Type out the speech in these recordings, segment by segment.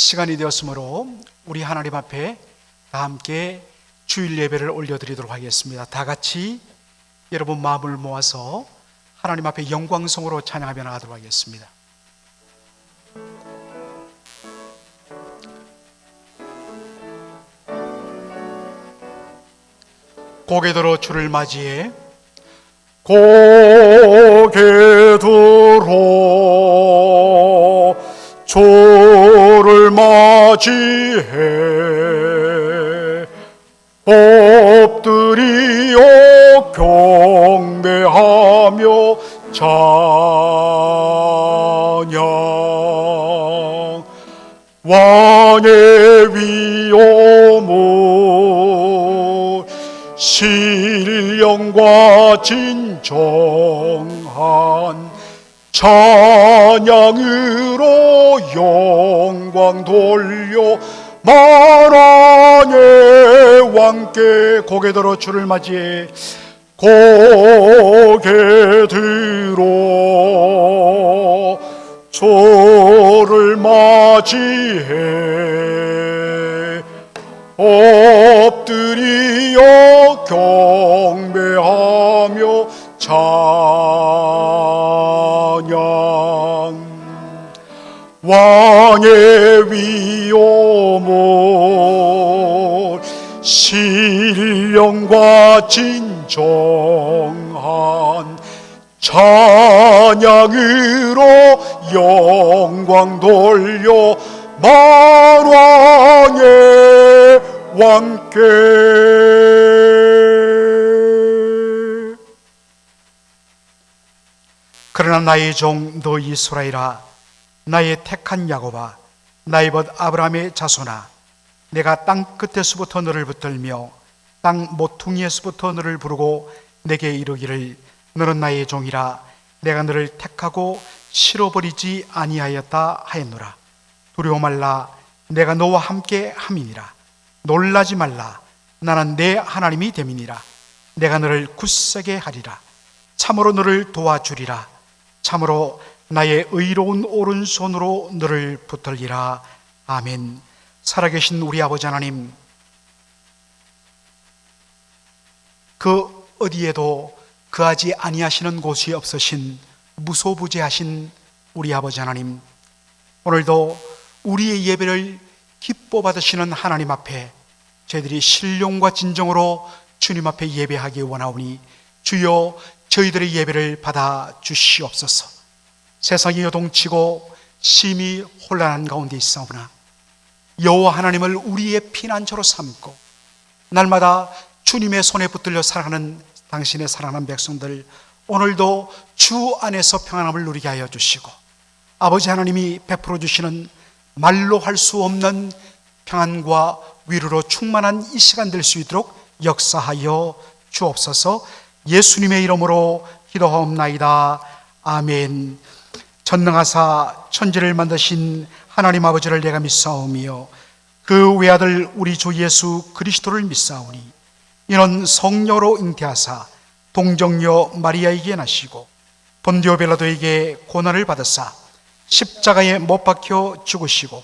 시간이 되었으므로 우리 하나님 앞에 다 함께 주일 예배를 올려드리도록 하겠습니다. 다 같이 여러분 마음을 모아서 하나님 앞에 영광성으로 찬양하며 나가도록 하겠습니다. 고개 들어 주를 맞이해 고개 들어 주를 맞이해 엎드리어 경배하며 찬양 왕의 위엄을 신령과 진정한 찬양으로 영광 돌려 만왕의 왕께 고개 들어 주를 맞이해 고개 들어 주를 맞이해 엎드리어 경배하며 찬양 왕의 위엄을 신령과 진정한 찬양으로 영광 돌려 만왕의 왕께 그러나 나의 종 너 이스라엘아 나의 택한 야곱아 나의 벗 아브라함의 자손아 내가 땅 끝에서부터 너를 붙들며 땅 모퉁이에서부터 너를 부르고 내게 이르기를 너는 나의 종이라 내가 너를 택하고 실어버리지 아니하였다 하였노라. 두려워 말라 내가 너와 함께 함이니라. 놀라지 말라 나는 내 하나님이 됨이니라. 내가 너를 굳세게 하리라. 참으로 너를 도와주리라. 참으로 나의 의로운 오른손으로 너를 붙들리라. 아멘. 살아계신 우리 아버지 하나님, 그 어디에도 거하지 아니하시는 곳이 없으신 무소부재하신 우리 아버지 하나님, 오늘도 우리의 예배를 기뻐 받으시는 하나님 앞에 저희들이 신령과 진정으로 주님 앞에 예배하기 원하오니 주여 저희들의 예배를 받아 주시옵소서. 세상이 요동치고 심히 혼란한 가운데 있사오나 여호와 하나님을 우리의 피난처로 삼고 날마다 주님의 손에 붙들려 살아가는 당신의 사랑하는 백성들, 오늘도 주 안에서 평안함을 누리게 하여 주시고 아버지 하나님이 베풀어 주시는 말로 할 수 없는 평안과 위로로 충만한 이 시간 될 수 있도록 역사하여 주옵소서. 예수님의 이름으로 기도하옵나이다. 아멘. 전능하사 천지를 만드신 하나님 아버지를 내가 믿사오며 그 외아들 우리 주 예수 그리스도를 믿사오니 이는 성령으로 잉태하사 동정녀 마리아에게 나시고 본디오 빌라도에게 고난을 받으사 십자가에 못 박혀 죽으시고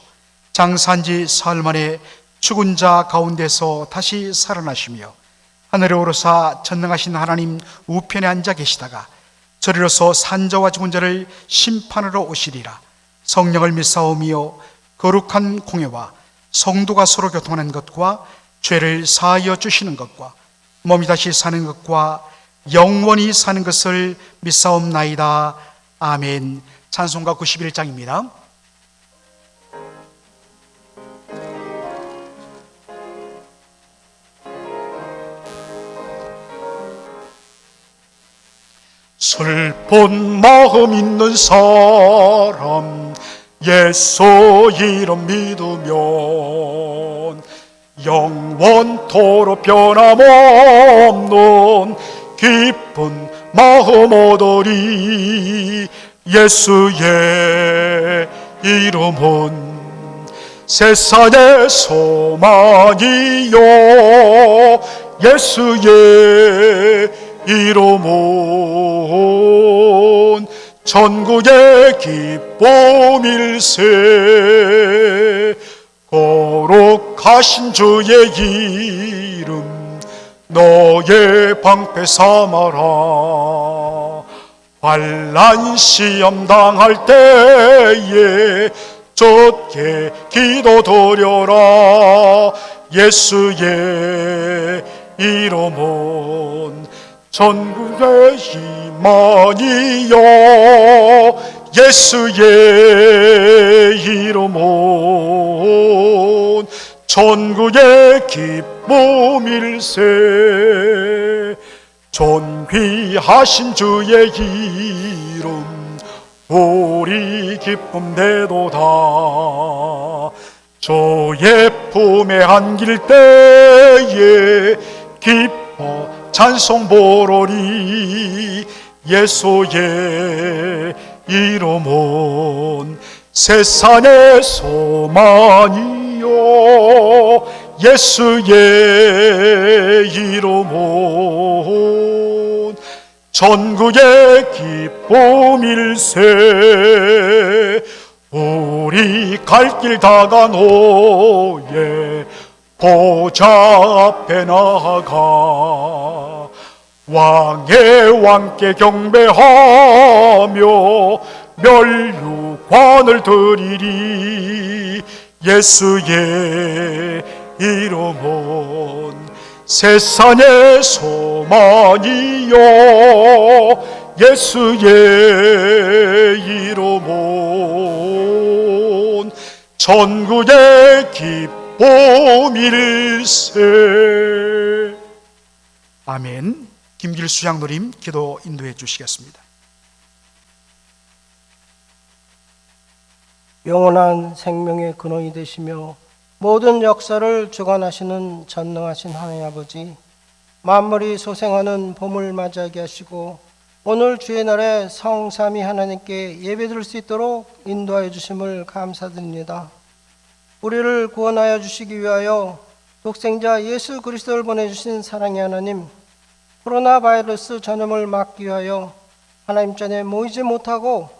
장사한 지 사흘 만에 죽은 자 가운데서 다시 살아나시며 하늘에 오르사 전능하신 하나님 우편에 앉아 계시다가 저리로서 산자와 죽은 자를 심판하러 오시리라. 성령을 믿사오며 거룩한 공예와 성도가 서로 교통하는 것과 죄를 사하여 주시는 것과 몸이 다시 사는 것과 영원히 사는 것을 믿사옵나이다. 아멘. 찬송가 91장입니다. 슬픈 마음 있는 사람 예수 이름 믿으면 영원토록 변함없는 기쁜 마음 얻으리. 예수의 이름은 세상의 소망이요 예수의 이름은 천국의 기쁨일세. 거룩하신 주의 이름 너의 방패 삼아라. 환난 시험 당할 때에 좁게 기도드려라. 예수의 이름은 전국의 희망이요, 예수의 이름은 전국의 기쁨일세. 존귀하신 주의 이름 우리 기쁨 되도다. 주의 품에 안길 때에 기뻐 찬송 부르리. 예수의 이름은 세상의 소망이요, 예수의 이름은 전국의 기쁨일세. 우리 갈 길 다가노예 보좌 앞에 나아가 왕의 왕께 경배하며 멸류관을 드리리. 예수의 이름은 세상의 소망이요, 예수의 이름은 전국의 기쁨일세. 아멘. 김길수 장로님 기도 인도해 주시겠습니다. 영원한 생명의 근원이 되시며 모든 역사를 주관하시는 전능하신 하나님 아버지, 만물이 소생하는 봄을 맞이하게 하시고 오늘 주의 날에 성삼위 하나님께 예배드릴 수 있도록 인도하여 주심을 감사드립니다. 우리를 구원하여 주시기 위하여 독생자 예수 그리스도를 보내주신 사랑의 하나님, 코로나 바이러스 전염을 막기 위하여 하나님 전에 모이지 못하고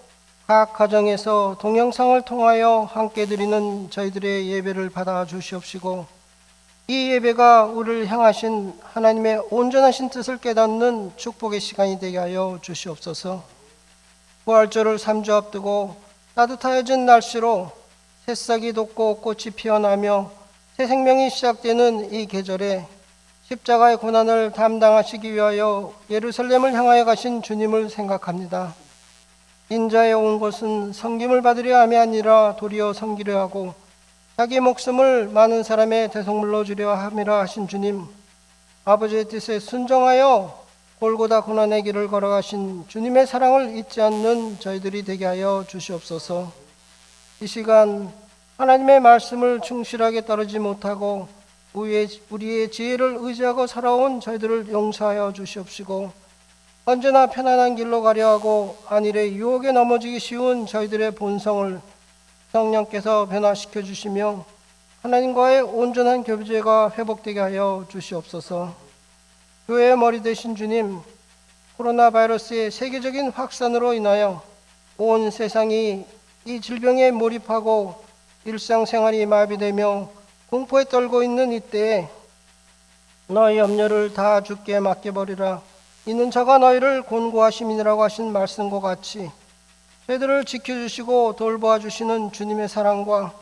각 가정에서 동영상을 통하여 함께 드리는 저희들의 예배를 받아 주시옵시고, 이 예배가 우리를 향하신 하나님의 온전하신 뜻을 깨닫는 축복의 시간이 되게 하여 주시옵소서. 부활절을 3주 앞두고 따뜻해진 날씨로 새싹이 돋고 꽃이 피어나며 새 생명이 시작되는 이 계절에 십자가의 고난을 담당하시기 위하여 예루살렘을 향하여 가신 주님을 생각합니다. 인자에 온 것은 섬김을 받으려 함이 아니라 도리어 섬기려 하고 자기 목숨을 많은 사람의 대속물로 주려 함이라 하신 주님, 아버지의 뜻에 순종하여 골고다 고난의 길을 걸어가신 주님의 사랑을 잊지 않는 저희들이 되게 하여 주시옵소서. 이 시간 하나님의 말씀을 충실하게 따르지 못하고 우리의 지혜를 의지하고 살아온 저희들을 용서하여 주시옵시고, 언제나 편안한 길로 가려 하고 안일의 유혹에 넘어지기 쉬운 저희들의 본성을 성령께서 변화시켜 주시며 하나님과의 온전한 교제가 회복되게 하여 주시옵소서. 교회의 머리 되신 주님, 코로나 바이러스의 세계적인 확산으로 인하여 온 세상이 이 질병에 몰입하고 일상생활이 마비되며 공포에 떨고 있는 이때에 너희 염려를 다 주께 맡겨버리라. 이는 저가 너희를 곤고하심이라고 하신 말씀과 같이 저희들을 지켜주시고 돌보아 주시는 주님의 사랑과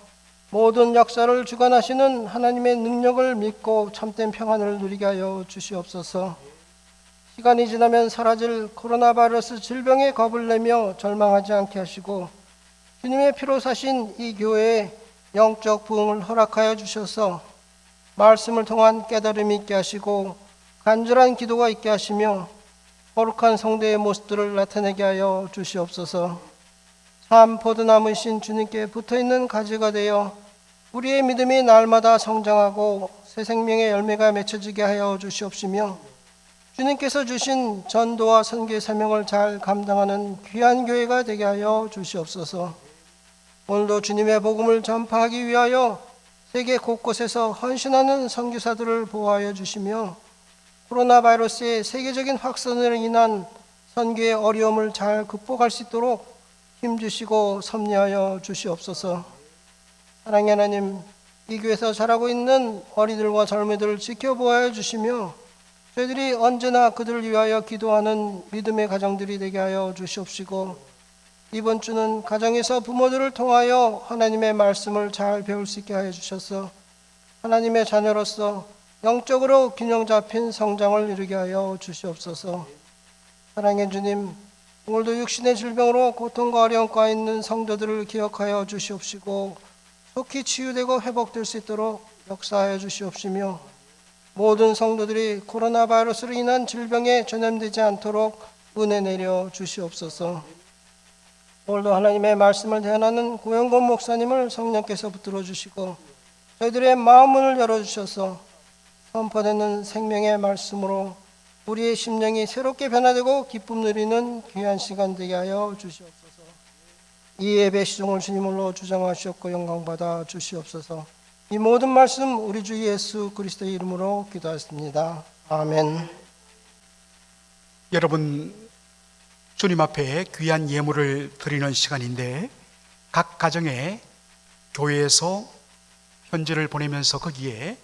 모든 역사를 주관하시는 하나님의 능력을 믿고 참된 평안을 누리게 하여 주시옵소서. 시간이 지나면 사라질 코로나 바이러스 질병에 겁을 내며 절망하지 않게 하시고 주님의 피로 사신 이 교회에 영적 부흥을 허락하여 주셔서 말씀을 통한 깨달음이 있게 하시고 간절한 기도가 있게 하시며 거룩한 성도의 모습들을 나타내게 하여 주시옵소서. 참 포도나무이신 주님께 붙어있는 가지가 되어 우리의 믿음이 날마다 성장하고 새 생명의 열매가 맺혀지게 하여 주시옵시며, 주님께서 주신 전도와 선교의 사명을 잘 감당하는 귀한 교회가 되게 하여 주시옵소서. 오늘도 주님의 복음을 전파하기 위하여 세계 곳곳에서 헌신하는 선교사들을 보호하여 주시며, 코로나 바이러스의 세계적인 확산으로 인한 선교의 어려움을 잘 극복할 수 있도록 힘주시고 섭리하여 주시옵소서. 사랑의 하나님, 이 교회에서 자라고 있는 어린이들과 젊은이들을 지켜보아해 주시며 저희들이 언제나 그들을 위하여 기도하는 믿음의 가정들이 되게 하여 주시옵시고, 이번 주는 가정에서 부모들을 통하여 하나님의 말씀을 잘 배울 수 있게 하여 주셔서 하나님의 자녀로서 영적으로 균형 잡힌 성장을 이루게 하여 주시옵소서. 사랑의 주님, 오늘도 육신의 질병으로 고통과 어려움 가운데 있는 성도들을 기억하여 주시옵시고 속히 치유되고 회복될 수 있도록 역사하여 주시옵시며, 모든 성도들이 코로나 바이러스로 인한 질병에 전염되지 않도록 은혜 내려 주시옵소서. 오늘도 하나님의 말씀을 대언하는 고영곤 목사님을 성령께서 붙들어 주시고 저희들의 마음문을 열어주셔서 선포되는 생명의 말씀으로 우리의 심령이 새롭게 변화되고 기쁨 누리는 귀한 시간 되게 하여 주시옵소서. 이 예배 시종을 주님으로 주장하시옵고 영광받아 주시옵소서. 이 모든 말씀 우리 주 예수 그리스도의 이름으로 기도하였습니다. 아멘. 여러분, 주님 앞에 귀한 예물을 드리는 시간인데, 각 가정에 교회에서 편지를 보내면서 거기에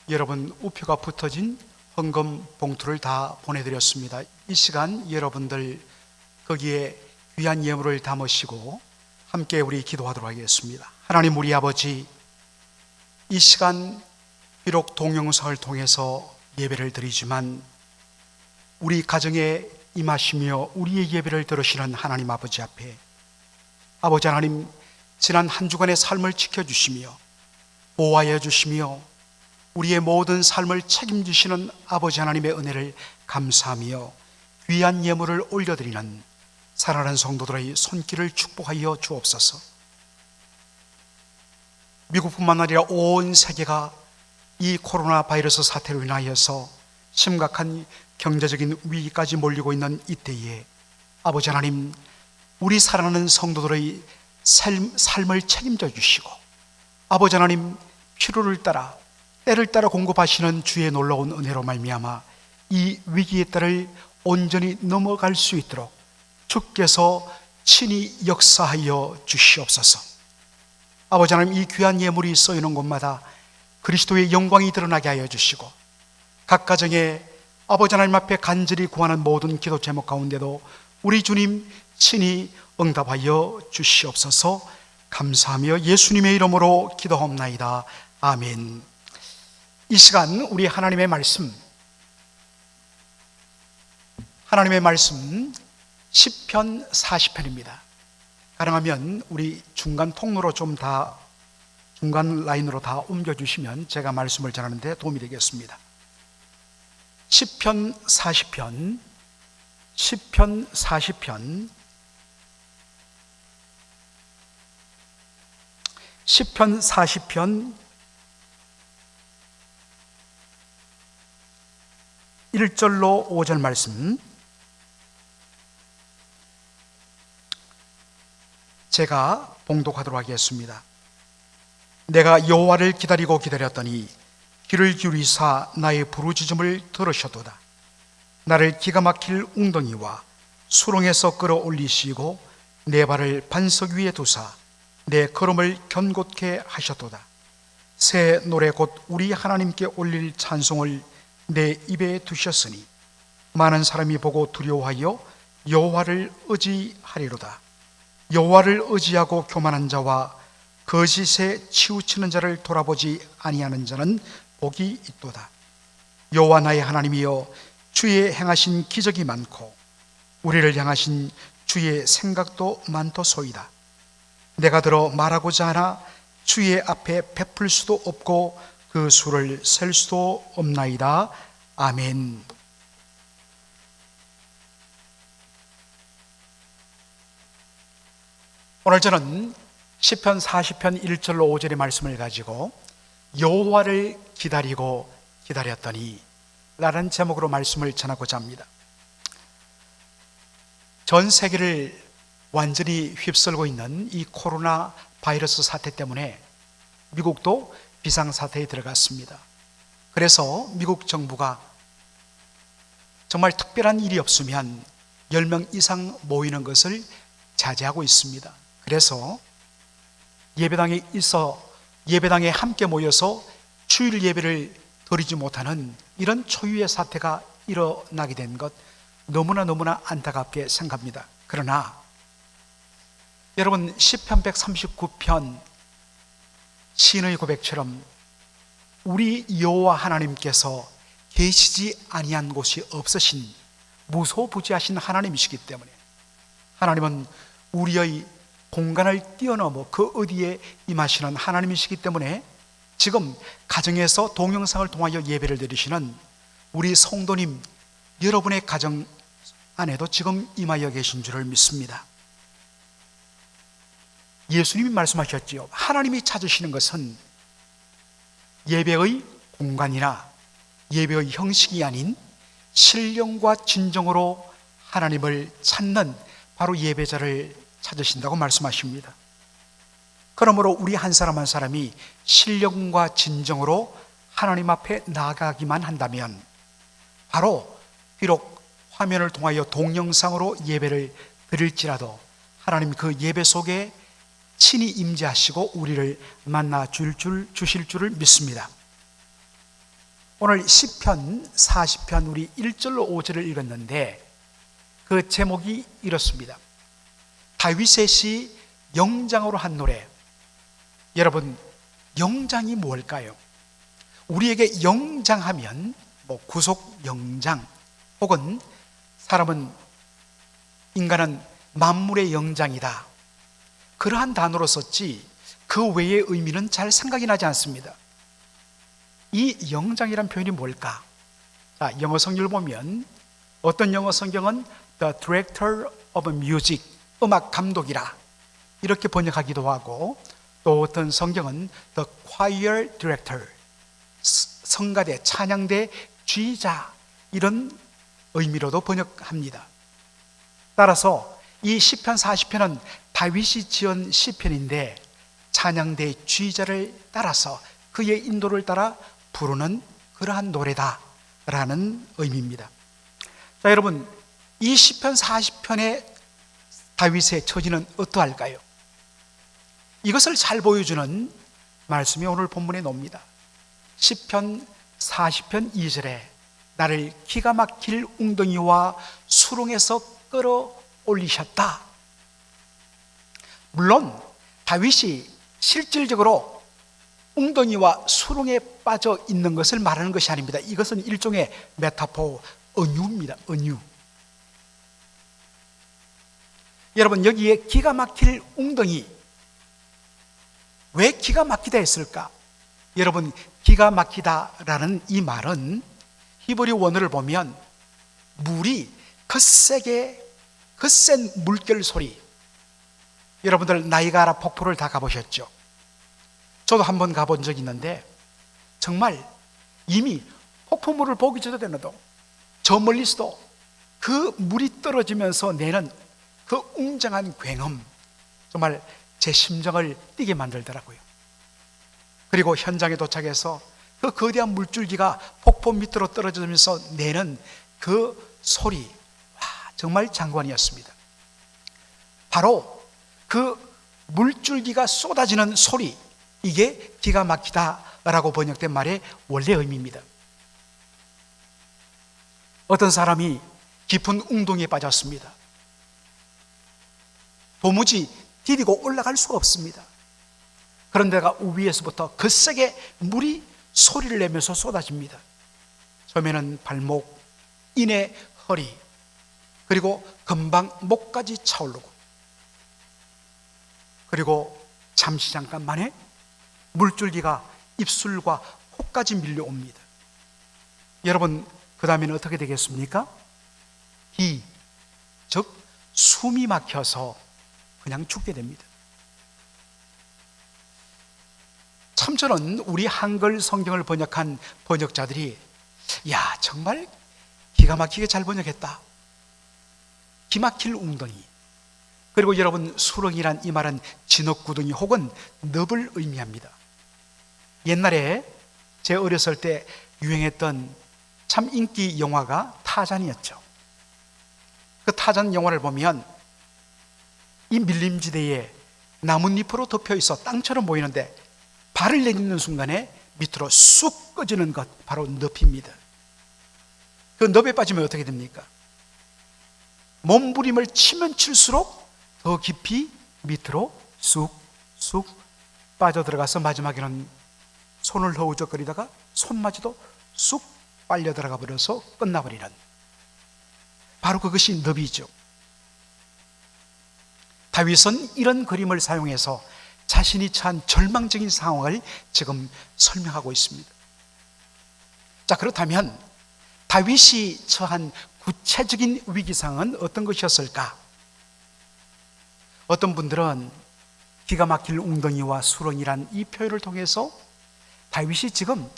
여러분 우표가 붙어진 헌금 봉투를 다 보내드렸습니다. 이 시간 여러분들 거기에 귀한 예물을 담으시고 함께 우리 기도하도록 하겠습니다. 하나님 우리 아버지, 이 시간 비록 동영상을 통해서 예배를 드리지만 우리 가정에 임하시며 우리의 예배를 들으시는 하나님 아버지 앞에, 아버지 하나님, 지난 한 주간의 삶을 지켜주시며 보호하여 주시며 우리의 모든 삶을 책임지시는 아버지 하나님의 은혜를 감사하며 귀한 예물을 올려드리는 사랑하는 성도들의 손길을 축복하여 주옵소서. 미국뿐만 아니라 온 세계가 이 코로나 바이러스 사태로 인하여서 심각한 경제적인 위기까지 몰리고 있는 이때에 아버지 하나님, 우리 사랑하는 성도들의 삶을 책임져 주시고 아버지 하나님, 필요를 따라 때를 따라 공급하시는 주의 놀라운 은혜로 말미암아 이 위기의 때를 온전히 넘어갈 수 있도록 주께서 친히 역사하여 주시옵소서. 아버지 하나님, 이 귀한 예물이 쏘이는 곳마다 그리스도의 영광이 드러나게 하여 주시고 각 가정에 아버지 하나님 앞에 간절히 구하는 모든 기도 제목 가운데도 우리 주님 친히 응답하여 주시옵소서. 감사하며 예수님의 이름으로 기도하옵나이다. 아멘. 이 시간 우리 하나님의 말씀 시편 40편입니다. 가능하면 우리 중간 통로로 중간 라인으로 다 옮겨주시면 제가 말씀을 전하는데 도움이 되겠습니다. 시편 40편 1절로 5절 말씀, 제가 봉독하도록 하겠습니다. 내가 여호와를 기다렸더니 귀를 기울이사 나의 부르짖음을 들으셨도다. 나를 기가 막힐 웅덩이와 수렁에서 끌어올리시고 내 발을 반석 위에 두사 내 걸음을 견고케 하셨도다. 새 노래 곧 우리 하나님께 올릴 찬송을 내 입에 두셨으니 많은 사람이 보고 두려워하여 여호와를 의지하리로다. 여호와를 의지하고 교만한 자와 거짓에 치우치는 자를 돌아보지 아니하는 자는 복이 있도다. 여호와 나의 하나님이여, 주의 행하신 기적이 많고 우리를 향하신 주의 생각도 많도소이다. 내가 들어 말하고자 하나 주의 앞에 베풀 수도 없고 그 수를 셀 수도 없나이다. 아멘. 오늘 저는 시편 40편 1절로 5절의 말씀을 가지고 여호와를 기다렸더니 라는 제목으로 말씀을 전하고자 합니다. 전 세계를 완전히 휩쓸고 있는 이 코로나 바이러스 사태 때문에 미국도 비상사태에 들어갔습니다. 그래서 미국 정부가 정말 특별한 일이 없으면 10명 이상 모이는 것을 자제하고 있습니다. 그래서 예배당에 있어 예배당에 함께 모여서 주일 예배를 드리지 못하는 이런 초유의 사태가 일어나게 된 것 너무나 안타깝게 생각합니다. 그러나 여러분, 시편 139편 시인의 고백처럼 우리 여호와 하나님께서 계시지 아니한 곳이 없으신 무소부지하신 하나님이시기 때문에, 하나님은 우리의 공간을 뛰어넘어 그 어디에 임하시는 하나님이시기 때문에 지금 가정에서 동영상을 통하여 예배를 드리시는 우리 성도님 여러분의 가정 안에도 지금 임하여 계신 줄을 믿습니다. 예수님이 말씀하셨지요. 하나님이 찾으시는 것은 예배의 공간이나 예배의 형식이 아닌 신령과 진정으로 하나님을 찾는 바로 예배자를 찾으신다고 말씀하십니다. 그러므로 우리 한 사람 한 사람이 신령과 진정으로 하나님 앞에 나아가기만 한다면, 바로 비록 화면을 통하여 동영상으로 예배를 드릴지라도 하나님 그 예배 속에 친히 임재하시고 우리를 만나 주실 줄을 믿습니다. 오늘 시편 40편 우리 1절로 5절을 읽었는데 그 제목이 이렇습니다. 다윗의 시 영장으로 한 노래. 여러분, 영장이 뭘까요? 우리에게 영장하면 구속 영장, 혹은 인간은 만물의 영장이다, 그러한 단어로 썼지 그 외의 의미는 잘 생각이 나지 않습니다. 이 영장이란 표현이 뭘까? 자, 영어 성경을 보면 어떤 영어 성경은 The Director of Music, 음악 감독이라 이렇게 번역하기도 하고, 또 어떤 성경은 The Choir Director, 성가대, 찬양대 주의자, 이런 의미로도 번역합니다. 따라서 이 시편 40편은 다윗이 지은 시편인데 찬양대 주의자를 따라서 그의 인도를 따라 부르는 그러한 노래다라는 의미입니다. 자, 여러분, 이 시편 40편의 다윗의 처지는 어떠할까요? 이것을 잘 보여주는 말씀이 오늘 본문에 나옵니다. 시편 40편 2절에 나를 기가 막힐 웅덩이와 수렁에서 끌어올리셨다. 물론 다윗이 실질적으로 웅덩이와 수렁에 빠져 있는 것을 말하는 것이 아닙니다. 이것은 일종의 메타포, 은유입니다. 은유. 여러분, 여기에 기가 막힐 웅덩이, 왜 기가 막히다 했을까? 여러분, 기가 막히다라는 이 말은 히브리 원어를 보면 물이 거센 물결 소리. 여러분들 나이가라 폭포를 다 가보셨죠? 저도 한번 가본 적이 있는데 정말 이미 폭포물을 보기 전에도 저 멀리서도 그 물이 떨어지면서 내는 그 웅장한 굉음, 정말 제 심정을 뛰게 만들더라고요. 그리고 현장에 도착해서 그 거대한 물줄기가 폭포 밑으로 떨어지면서 내는 그 소리, 와, 정말 장관이었습니다. 바로 그 물줄기가 쏟아지는 소리, 이게 기가 막히다라고 번역된 말의 원래 의미입니다. 어떤 사람이 깊은 웅덩이에 빠졌습니다. 도무지 디디고 올라갈 수가 없습니다. 그런데가 위에서부터 거세게 물이 소리를 내면서 쏟아집니다. 처음에는 발목, 이내 허리, 그리고 금방 목까지 차오르고, 그리고 잠깐 만에 물줄기가 입술과 코까지 밀려옵니다. 여러분, 그 다음에는 어떻게 되겠습니까? 즉 숨이 막혀서 그냥 죽게 됩니다. 참, 저는 우리 한글 성경을 번역한 번역자들이 정말 기가 막히게 잘 번역했다. 기막힐 웅덩이. 그리고 여러분, 수렁이란 이 말은 진흙구덩이 혹은 늪을 의미합니다. 옛날에 제 어렸을 때 유행했던 참 인기 영화가 타잔이었죠. 그 타잔 영화를 보면 이 밀림지대에 나뭇잎으로 덮여 있어 땅처럼 보이는데 발을 내딛는 순간에 밑으로 쑥 꺼지는 것, 바로 늪입니다. 그 늪에 빠지면 어떻게 됩니까? 몸부림을 치면 칠수록 더 깊이 밑으로 쑥쑥 빠져들어가서 마지막에는 손을 허우적거리다가 손마저도 쑥 빨려 들어가 버려서 끝나버리는, 바로 그것이 늪이죠. 다윗은 이런 그림을 사용해서 자신이 처한 절망적인 상황을 지금 설명하고 있습니다. 자, 그렇다면 다윗이 처한 구체적인 위기 상황은 어떤 것이었을까? 어떤 분들은 기가 막힐 웅덩이와 수렁이란 이 표현을 통해서 다윗이 지금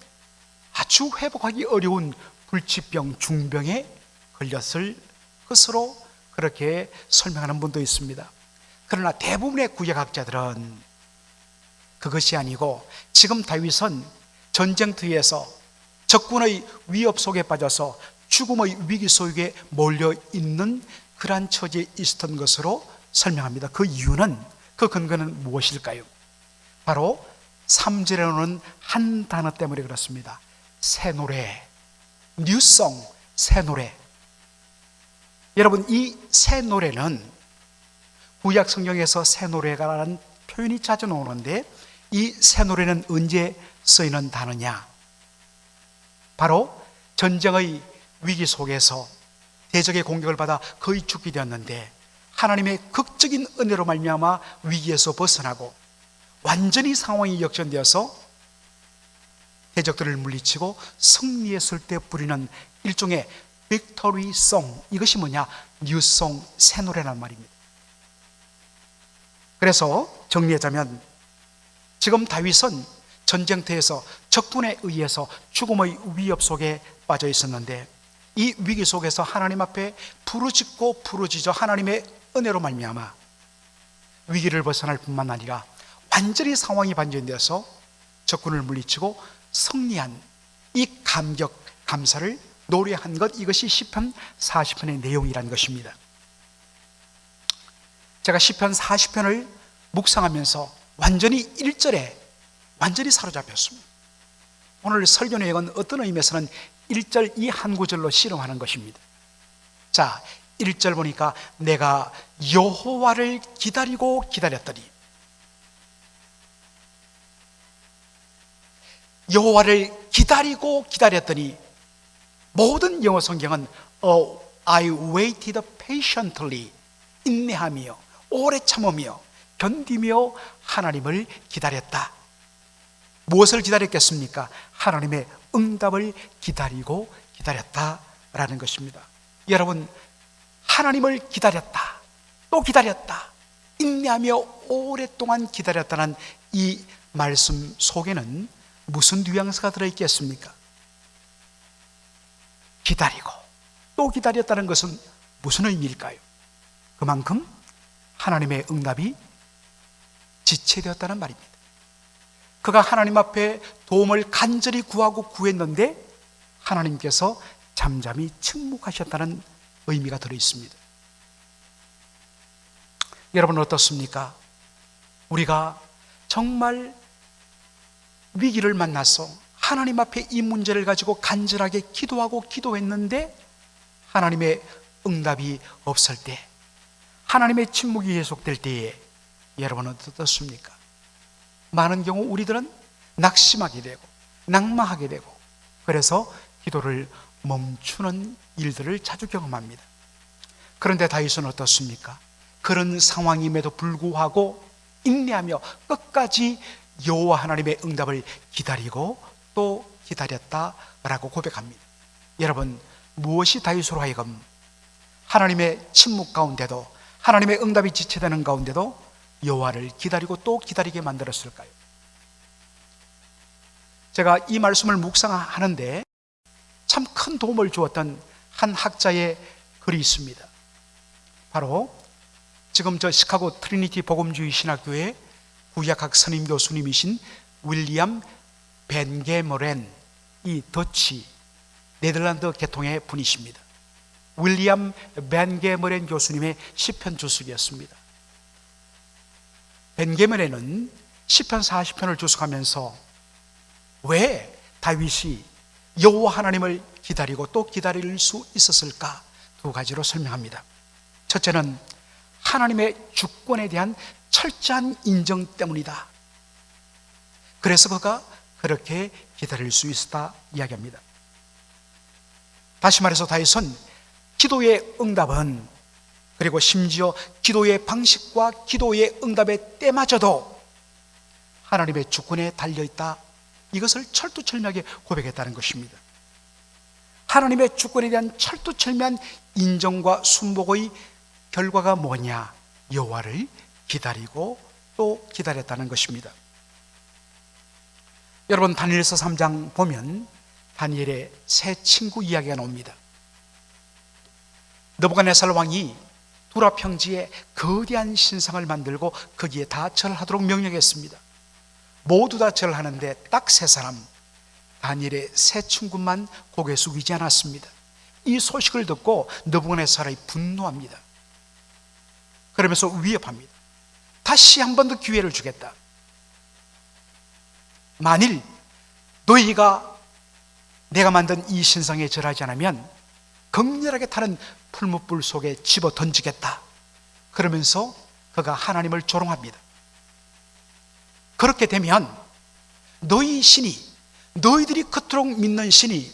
아주 회복하기 어려운 불치병, 중병에 걸렸을 것으로 그렇게 설명하는 분도 있습니다. 그러나 대부분의 구약학자들은 그것이 아니고 지금 다윗은 전쟁터에서 적군의 위협 속에 빠져서 죽음의 위기 속에 몰려 있는 그러한 처지에 있었던 것으로 설명합니다. 그 이유는, 그 근거는 무엇일까요? 바로 3절에 나오는 한 단어 때문에 그렇습니다. 새 노래, 뉴송, 새 노래. 여러분, 이 새 노래는 구약 성경에서 새 노래가라는 표현이 자주 나오는데, 이 새 노래는 언제 쓰이는 단어냐? 바로 전쟁의 위기 속에서 대적의 공격을 받아 거의 죽게 되었는데 하나님의 극적인 은혜로 말미암아 위기에서 벗어나고 완전히 상황이 역전되어서 대적들을 물리치고 승리했을 때 부리는 일종의 빅토리 송, 이것이 뭐냐? 뉴송, 새 노래란 말입니다. 그래서 정리하자면 지금 다윗은 전쟁터에서 적군에 의해서 죽음의 위협 속에 빠져 있었는데 이 위기 속에서 하나님 앞에 부르짖고 부르짖어 하나님의 은혜로 말미암아 위기를 벗어날 뿐만 아니라 완전히 상황이 반전되어서 적군을 물리치고 승리한 이 감격, 감사를 노래한 것, 이것이 시편 40편의 내용이라는 것입니다. 제가 시편 40편을 묵상하면서 완전히 1절에 완전히 사로잡혔습니다. 오늘 설교 내용은 어떤 의미에서는 1절 이 한 구절로 실험하는 것입니다. 자, 1절 보니까 내가 여호와를 기다리고 기다렸더니, 여호와를 기다리고 기다렸더니, 모든 영어 성경은 I waited patiently, 인내하며 오래 참으며 견디며 하나님을 기다렸다. 무엇을 기다렸겠습니까? 하나님의 응답을 기다리고 기다렸다라는 것입니다. 여러분, 하나님을 기다렸다, 또 기다렸다, 인내하며 오랫동안 기다렸다는 이 말씀 속에는 무슨 뉘앙스가 들어있겠습니까? 기다리고 또 기다렸다는 것은 무슨 의미일까요? 그만큼 하나님의 응답이 지체되었다는 말입니다. 그가 하나님 앞에 도움을 간절히 구하고 구했는데 하나님께서 잠잠히 침묵하셨다는 의미가 들어있습니다. 여러분 어떻습니까? 우리가 정말 위기를 만나서 하나님 앞에 이 문제를 가지고 간절하게 기도하고 기도했는데 하나님의 응답이 없을 때, 하나님의 침묵이 계속될 때에 여러분은 어떻습니까? 많은 경우 우리들은 낙심하게 되고 낙마하게 되고 그래서 기도를 멈추는 일들을 자주 경험합니다. 그런데 다윗은 어떻습니까? 그런 상황임에도 불구하고 인내하며 끝까지 여호와 하나님의 응답을 기다리고 또 기다렸다라고 고백합니다. 여러분, 무엇이 다윗으로 하여금 하나님의 침묵 가운데도, 하나님의 응답이 지체되는 가운데도 여호와를 기다리고 또 기다리게 만들었을까요? 제가 이 말씀을 묵상하는데 참 큰 도움을 주었던 한 학자의 글이 있습니다. 바로 지금 저 시카고 트리니티 복음주의 신학교의 구약학 선임 교수님이신 윌리엄 벤게머렌, 이 더치 네덜란드 계통의 분이십니다. 윌리엄 벤게머렌 교수님의 시편 주석이었습니다. 벤게머렌은 시편 40편을 주석하면서 왜 다윗이 여호와 하나님을 기다리고 또 기다릴 수 있었을까? 두 가지로 설명합니다. 첫째는 하나님의 주권에 대한 철저한 인정 때문이다. 그래서 그가 그렇게 기다릴 수 있었다 이야기합니다. 다시 말해서 다윗은 기도의 응답은, 그리고 심지어 기도의 방식과 기도의 응답의 때마저도 하나님의 주권에 달려있다, 이것을 철두철미하게 고백했다는 것입니다. 하나님의 주권에 대한 철두철미한 인정과 순복의 결과가 뭐냐? 여호와를 기다리고 또 기다렸다는 것입니다. 여러분, 다니엘서 3장 보면 다니엘의 세 친구 이야기가 나옵니다. 느부갓네살 왕이 두라 평지에 거대한 신상을 만들고 거기에 다 절하도록 명령했습니다. 모두 다 절하는데 딱 세 사람, 다니엘의 세 친구만 고개 숙이지 않았습니다. 이 소식을 듣고 느부갓네살이 분노합니다. 그러면서 위협합니다. 다시 한 번 더 기회를 주겠다. 만일 너희가 내가 만든 이 신상에 절하지 않으면 극렬하게 타는 풀무불 속에 집어 던지겠다. 그러면서 그가 하나님을 조롱합니다. 그렇게 되면 너희 신이, 너희들이 그토록 믿는 신이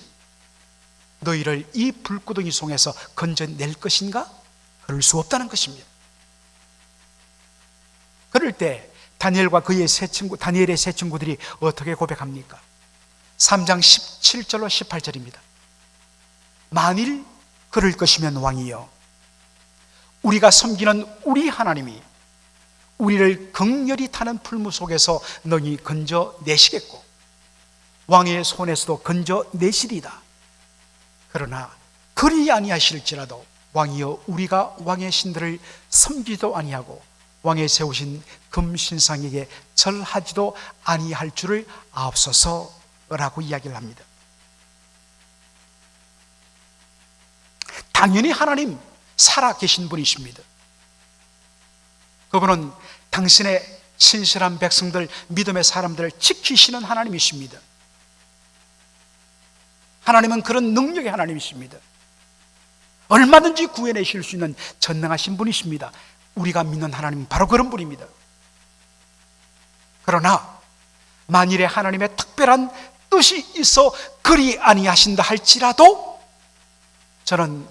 너희를 이 불구덩이 속에서 건져낼 것인가? 그럴 수 없다는 것입니다. 그럴 때 다니엘과 그의 세 친구, 다니엘의 세 친구들이 어떻게 고백합니까? 3장 17절로 18절입니다. 만일 그럴 것이면 왕이여, 우리가 섬기는 우리 하나님이 우리를 극렬히 타는 풀무 속에서 너희 건져내시겠고 왕의 손에서도 건져내시리이다. 그러나 그리 아니하실지라도 왕이여, 우리가 왕의 신들을 섬기도 아니하고 왕의 세우신 금신상에게 절하지도 아니할 줄을 아옵소서라고 이야기를 합니다. 당연히 하나님 살아계신 분이십니다. 그분은 당신의 신실한 백성들, 믿음의 사람들을 지키시는 하나님이십니다. 하나님은 그런 능력의 하나님이십니다. 얼마든지 구해내실 수 있는 전능하신 분이십니다. 우리가 믿는 하나님은 바로 그런 분입니다. 그러나 만일에 하나님의 특별한 뜻이 있어 그리 아니하신다 할지라도 저는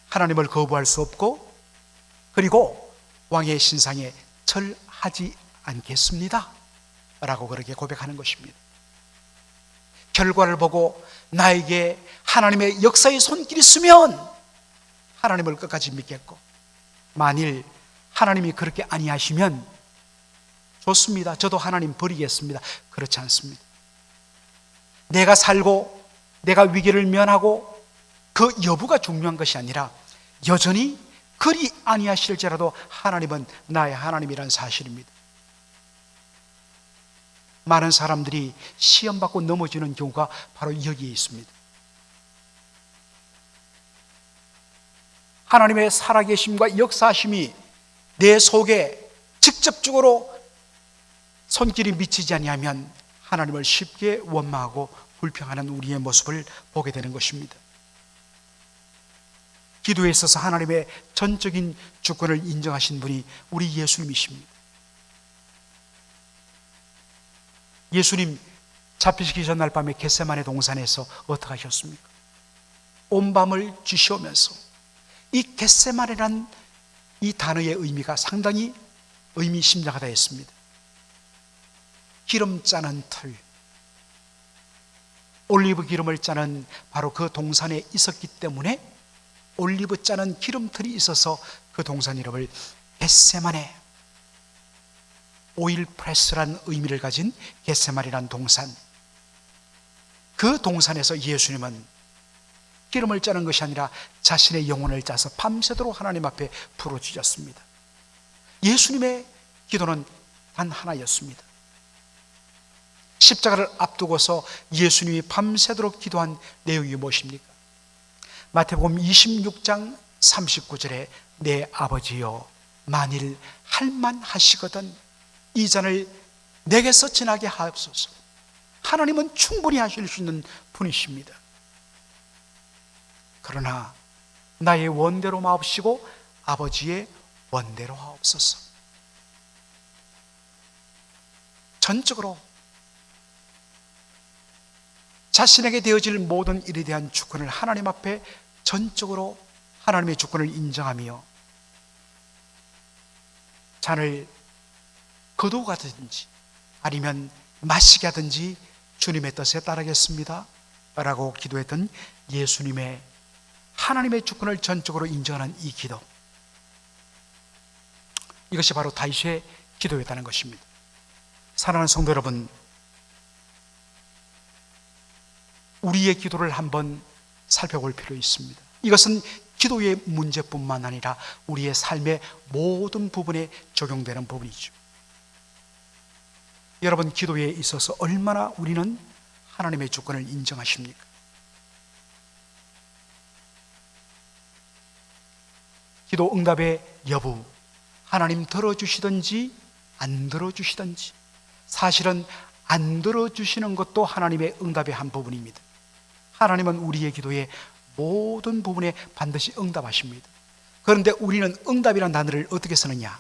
하나님을 거부할 수 없고, 그리고 왕의 신상에 절하지 않겠습니다 라고 그렇게 고백하는 것입니다. 결과를 보고 나에게 하나님의 역사의 손길이 있으면 하나님을 끝까지 믿겠고, 만일 하나님이 그렇게 아니하시면 좋습니다, 저도 하나님 버리겠습니다. 그렇지 않습니다. 내가 살고 내가 위기를 면하고 그 여부가 중요한 것이 아니라 여전히 그리 아니하실지라도 하나님은 나의 하나님이라는 사실입니다. 많은 사람들이 시험받고 넘어지는 경우가 바로 여기에 있습니다. 하나님의 살아계심과 역사하심이 내 속에 직접적으로 손길이 미치지 아니하면 하나님을 쉽게 원망하고 불평하는 우리의 모습을 보게 되는 것입니다. 기도에 있어서 하나님의 전적인 주권을 인정하신 분이 우리 예수님이십니다. 예수님 잡히시기 전날 밤에 겟세마네 동산에서 어떻게 하셨습니까? 온 밤을 쥐쉬우면서, 이 겟세마네란 이 단어의 의미가 상당히 의미심장하다 했습니다. 기름 짜는 틀, 올리브 기름을 짜는 바로 그 동산에 있었기 때문에 올리브 짜는 기름틀이 있어서 그 동산 이름을 겟세마네, 오일 프레스라는 의미를 가진 겟세마네라는 동산, 그 동산에서 예수님은 기름을 짜는 것이 아니라 자신의 영혼을 짜서 밤새도록 하나님 앞에 부르짖었습니다. 예수님의 기도는 단 하나였습니다. 십자가를 앞두고서 예수님이 밤새도록 기도한 내용이 무엇입니까? 마태복음 26장 39절에 내 아버지여, 만일 할만하시거든 이 잔을 내게서 지나게 하옵소서. 하나님은 충분히 하실 수 있는 분이십니다. 그러나 나의 원대로 마옵시고 아버지의 원대로 하옵소서. 전적으로 자신에게 되어질 모든 일에 대한 주권을 하나님 앞에 전적으로 하나님의 주권을 인정하며 잔을 거두어 가든지 아니면 마시게 하든지 주님의 뜻에 따르겠습니다 라고 기도했던 예수님의 하나님의 주권을 전적으로 인정하는 이 기도, 이것이 바로 다윗의 기도였다는 것입니다. 사랑하는 성도 여러분, 우리의 기도를 한번 살펴볼 필요 있습니다. 이것은 기도의 문제뿐만 아니라 우리의 삶의 모든 부분에 적용되는 부분이죠. 여러분, 기도에 있어서 얼마나 우리는 하나님의 주권을 인정하십니까? 기도 응답의 여부, 하나님 들어주시든지 안 들어주시든지, 사실은 안 들어주시는 것도 하나님의 응답의 한 부분입니다. 하나님은 우리의 기도의 모든 부분에 반드시 응답하십니다. 그런데 우리는 응답이라는 단어를 어떻게 쓰느냐?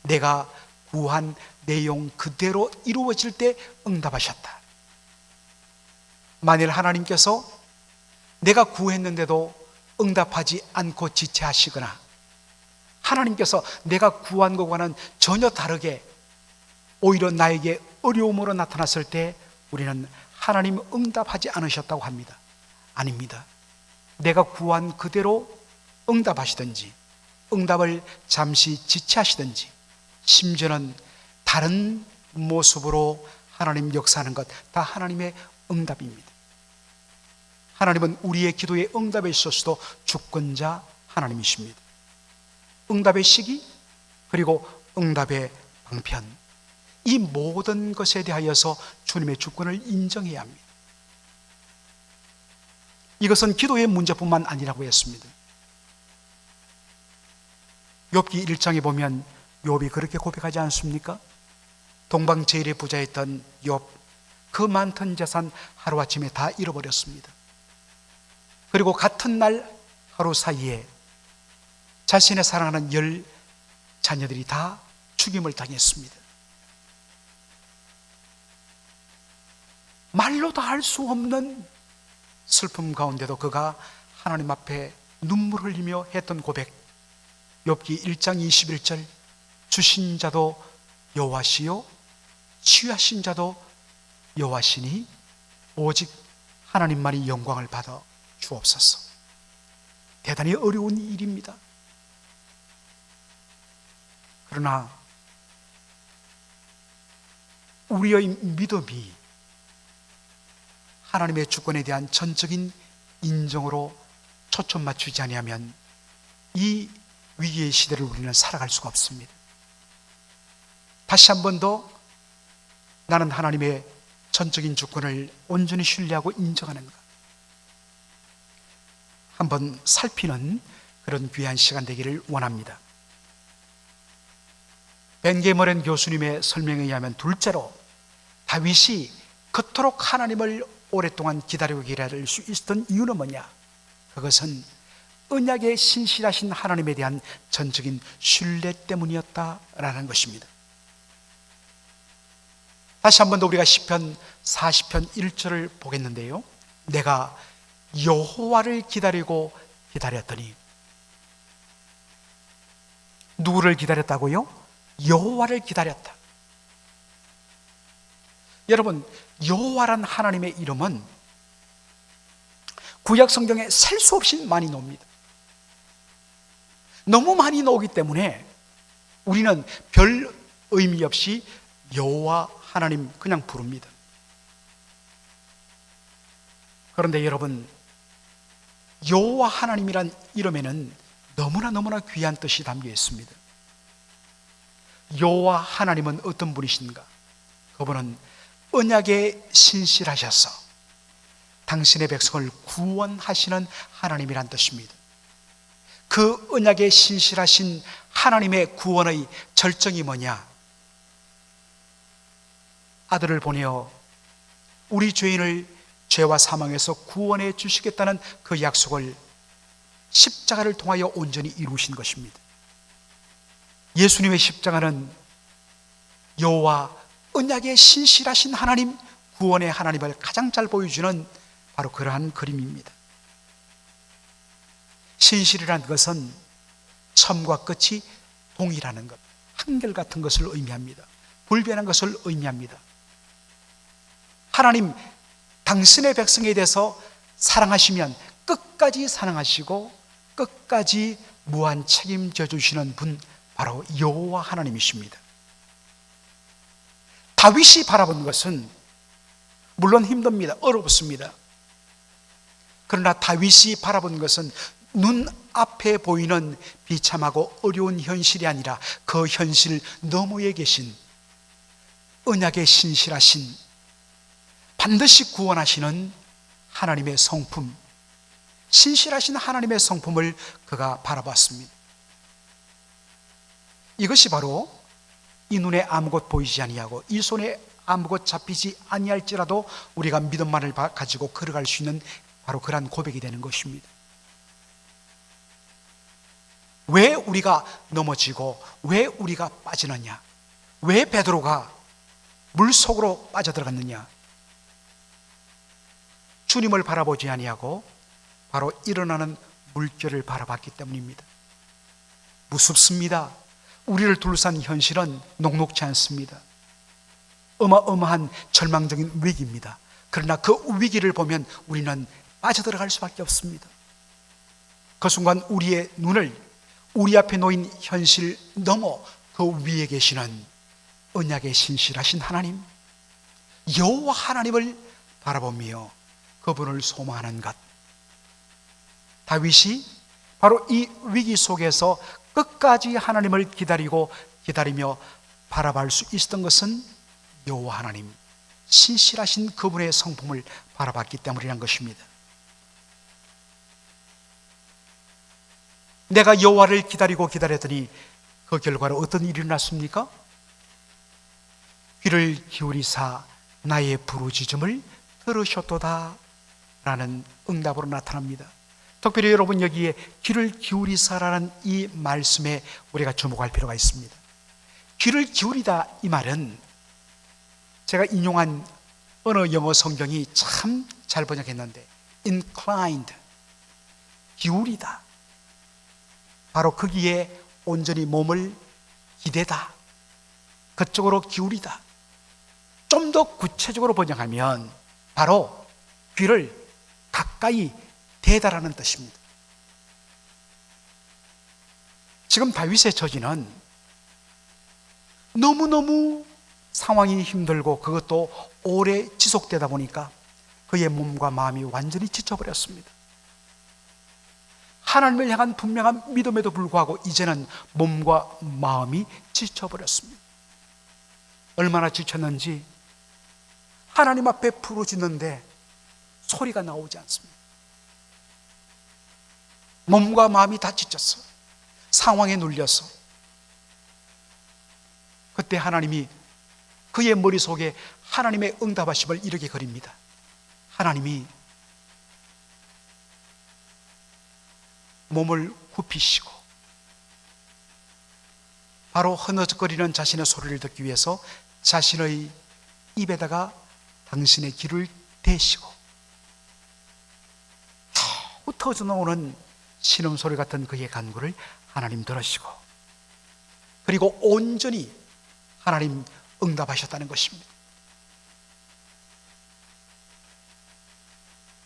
내가 구한 내용 그대로 이루어질 때 응답하셨다. 만일 하나님께서 내가 구했는데도 응답하지 않고 지체하시거나 하나님께서 내가 구한 것과는 전혀 다르게 오히려 나에게 어려움으로 나타났을 때 우리는 하나님 응답하지 않으셨다고 합니다. 아닙니다. 내가 구한 그대로 응답하시든지 응답을 잠시 지체하시든지 심지어는 다른 모습으로 하나님 역사하는 것 다 하나님의 응답입니다. 하나님은 우리의 기도의 응답에 있어서도 주권자 하나님이십니다. 응답의 시기 그리고 응답의 방편, 이 모든 것에 대하여서 주님의 주권을 인정해야 합니다. 이것은 기도의 문제뿐만 아니라고 했습니다. 욥기 1장에 보면 욥이 그렇게 고백하지 않습니까? 동방 제일의 부자였던 욥, 그 많던 재산 하루아침에 다 잃어버렸습니다. 그리고 같은 날 하루 사이에 자신의 사랑하는 10 자녀들이 다 죽임을 당했습니다. 말로 다 할 수 없는 슬픔 가운데도 그가 하나님 앞에 눈물 흘리며 했던 고백, 욥기 1장 21절, 주신 자도 여호와시요 취하신 자도 여호와시니 오직 하나님만이 영광을 받아 주옵소서. 대단히 어려운 일입니다. 그러나 우리의 믿음이 하나님의 주권에 대한 전적인 인정으로 초점 맞추지 아니하면 이 위기의 시대를 우리는 살아갈 수가 없습니다. 다시 한 번 더 나는 하나님의 전적인 주권을 온전히 신뢰하고 인정하는가, 한번 살피는 그런 귀한 시간 되기를 원합니다. 벤게머렌 교수님의 설명에 의하면 둘째로 다윗이 그토록 하나님을 오랫동안 기다릴 수 있었던 이유는 뭐냐? 그것은 언약에 신실하신 하나님에 대한 전적인 신뢰 때문이었다라는 것입니다. 다시 한 번 더 우리가 시편 40편 1절을 보겠는데요, 내가 여호와를 기다리고 기다렸더니, 누구를 기다렸다고요? 여호와를 기다렸다. 여러분, 여호와란 하나님의 이름은 구약 성경에 셀 수 없이 많이 나옵니다. 너무 많이 나오기 때문에 우리는 별 의미 없이 여호와 하나님 그냥 부릅니다. 그런데 여러분, 여호와 하나님이란 이름에는 너무나 귀한 뜻이 담겨 있습니다. 여호와 하나님은 어떤 분이신가? 그분은 언약에 신실하셔서 당신의 백성을 구원하시는 하나님이란 뜻입니다. 그 언약에 신실하신 하나님의 구원의 절정이 뭐냐? 아들을 보내어 우리 죄인을 죄와 사망에서 구원해 주시겠다는 그 약속을 십자가를 통하여 온전히 이루신 것입니다. 예수님의 십자가는 여호와 언약의 신실하신 하나님, 구원의 하나님을 가장 잘 보여주는 바로 그러한 그림입니다. 신실이라는 것은 처음과 끝이 동일하는 것, 한결같은 것을 의미합니다. 불변한 것을 의미합니다. 하나님 당신의 백성에 대해서 사랑하시면 끝까지 사랑하시고 끝까지 무한 책임져 주시는 분, 바로 여호와 하나님이십니다. 다윗이 바라본 것은 물론 힘듭니다. 어렵습니다. 그러나 다윗이 바라본 것은 눈앞에 보이는 비참하고 어려운 현실이 아니라 그 현실 너머에 계신 언약의 신실하신, 반드시 구원하시는 하나님의 성품, 신실하신 하나님의 성품을 그가 바라봤습니다. 이것이 바로 이 눈에 아무것 보이지 아니하고 이 손에 아무것 잡히지 아니할지라도 우리가 믿음만을 가지고 걸어갈 수 있는 바로 그러한 고백이 되는 것입니다. 왜 우리가 넘어지고 왜 우리가 빠지느냐? 왜 베드로가 물속으로 빠져들어갔느냐? 주님을 바라보지 아니하고 바로 일어나는 물결을 바라봤기 때문입니다. 무섭습니다. 우리를 둘러싼 현실은 녹록지 않습니다. 어마어마한 절망적인 위기입니다. 그러나 그 위기를 보면 우리는 빠져들어갈 수밖에 없습니다. 그 순간 우리의 눈을 우리 앞에 놓인 현실 넘어 그 위에 계시는 언약의 신실하신 하나님, 여호와 하나님을 바라보며 그분을 소망하는 것. 다윗이 바로 이 위기 속에서 끝까지 하나님을 기다리며 바라볼 수 있었던 것은 여호와 하나님, 신실하신 그분의 성품을 바라봤기 때문이라는 것입니다. 내가 여호와를 기다렸더니 그 결과로 어떤 일이 일어났습니까? 귀를 기울이사 나의 부르짖음을 들으셨도다 라는 응답으로 나타납니다. 특별히 여러분, 여기에 귀를 기울이사라는 이 말씀에 우리가 주목할 필요가 있습니다. 귀를 기울이다, 이 말은 제가 인용한 어느 영어 성경이 참 잘 번역했는데 inclined, 기울이다, 바로 거기에 온전히 몸을 기대다, 그쪽으로 기울이다. 좀 더 구체적으로 번역하면 바로 귀를 가까이 대다라는 뜻입니다. 지금 다윗의 처지는 너무너무 상황이 힘들고 그것도 오래 지속되다 보니까 그의 몸과 마음이 완전히 지쳐버렸습니다. 하나님을 향한 분명한 믿음에도 불구하고 이제는 몸과 마음이 지쳐버렸습니다. 얼마나 지쳤는지 하나님 앞에 부르짖는데 소리가 나오지 않습니다. 몸과 마음이 다 지쳤어. 상황에 눌려서. 그때 하나님이 그의 머릿속에 하나님의 응답하심을 이렇게 그립니다. 하나님이 몸을 굽히시고 바로 흐느적거리는 자신의 소리를 듣기 위해서 자신의 입에다가 당신의 귀를 대시고 터져 나오는 신음소리 같은 그의 간구를 하나님 들으시고 그리고 온전히 하나님 응답하셨다는 것입니다.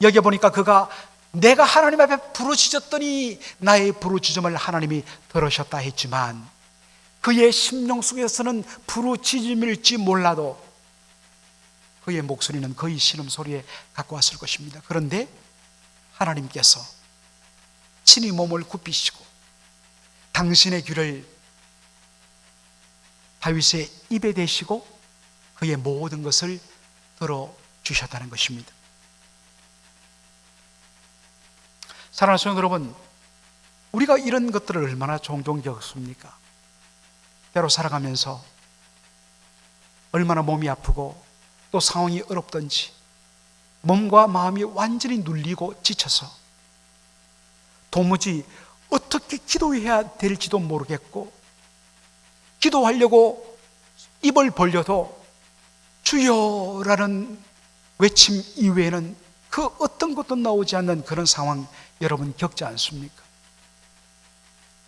여기 보니까 그가 내가 하나님 앞에 부르짖었더니 나의 부르짖음을 하나님이 들으셨다 했지만 그의 심령 속에서는 부르짖음일지 몰라도 그의 목소리는 거의 신음소리에 가까웠을 것입니다. 그런데 하나님께서 친히 몸을 굽히시고 당신의 귀를 다윗의 입에 대시고 그의 모든 것을 들어주셨다는 것입니다. 사랑하는 성도 여러분, 우리가 이런 것들을 얼마나 종종 겪습니까? 때로 살아가면서 얼마나 몸이 아프고 또 상황이 어렵든지 몸과 마음이 완전히 눌리고 지쳐서 도무지 어떻게 기도해야 될지도 모르겠고 기도하려고 입을 벌려도 주여라는 외침 이외에는 그 어떤 것도 나오지 않는 그런 상황 여러분 겪지 않습니까?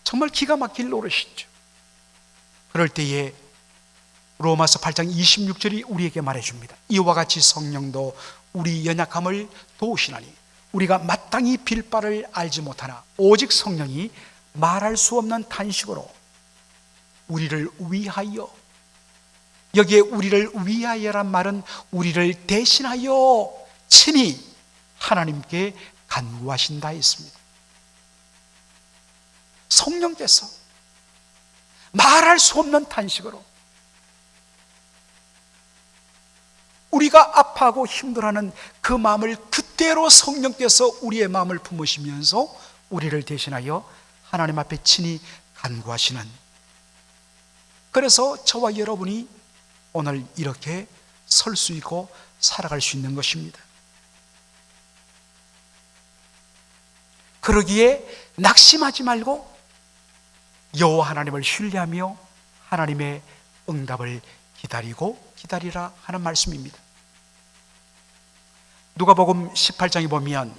정말 기가 막힐 노릇이죠. 그럴 때에 로마서 8장 26절이 우리에게 말해줍니다. 이와 같이 성령도 우리 연약함을 도우시나니 우리가 마땅히 빌 바를 알지 못하나 오직 성령이 말할 수 없는 탄식으로 우리를 위하여, 여기에 우리를 위하여란 말은 우리를 대신하여 친히 하나님께 간구하신다 했습니다. 성령께서 말할 수 없는 탄식으로 우리가 아파하고 힘들어하는 그 마음을 그대로 성령께서 우리의 마음을 품으시면서 우리를 대신하여 하나님 앞에 친히 간구하시는, 그래서 저와 여러분이 오늘 이렇게 설 수 있고 살아갈 수 있는 것입니다. 그러기에 낙심하지 말고 여호와 하나님을 신뢰하며 하나님의 응답을 기다리라 하는 말씀입니다. 누가복음 18장에 보면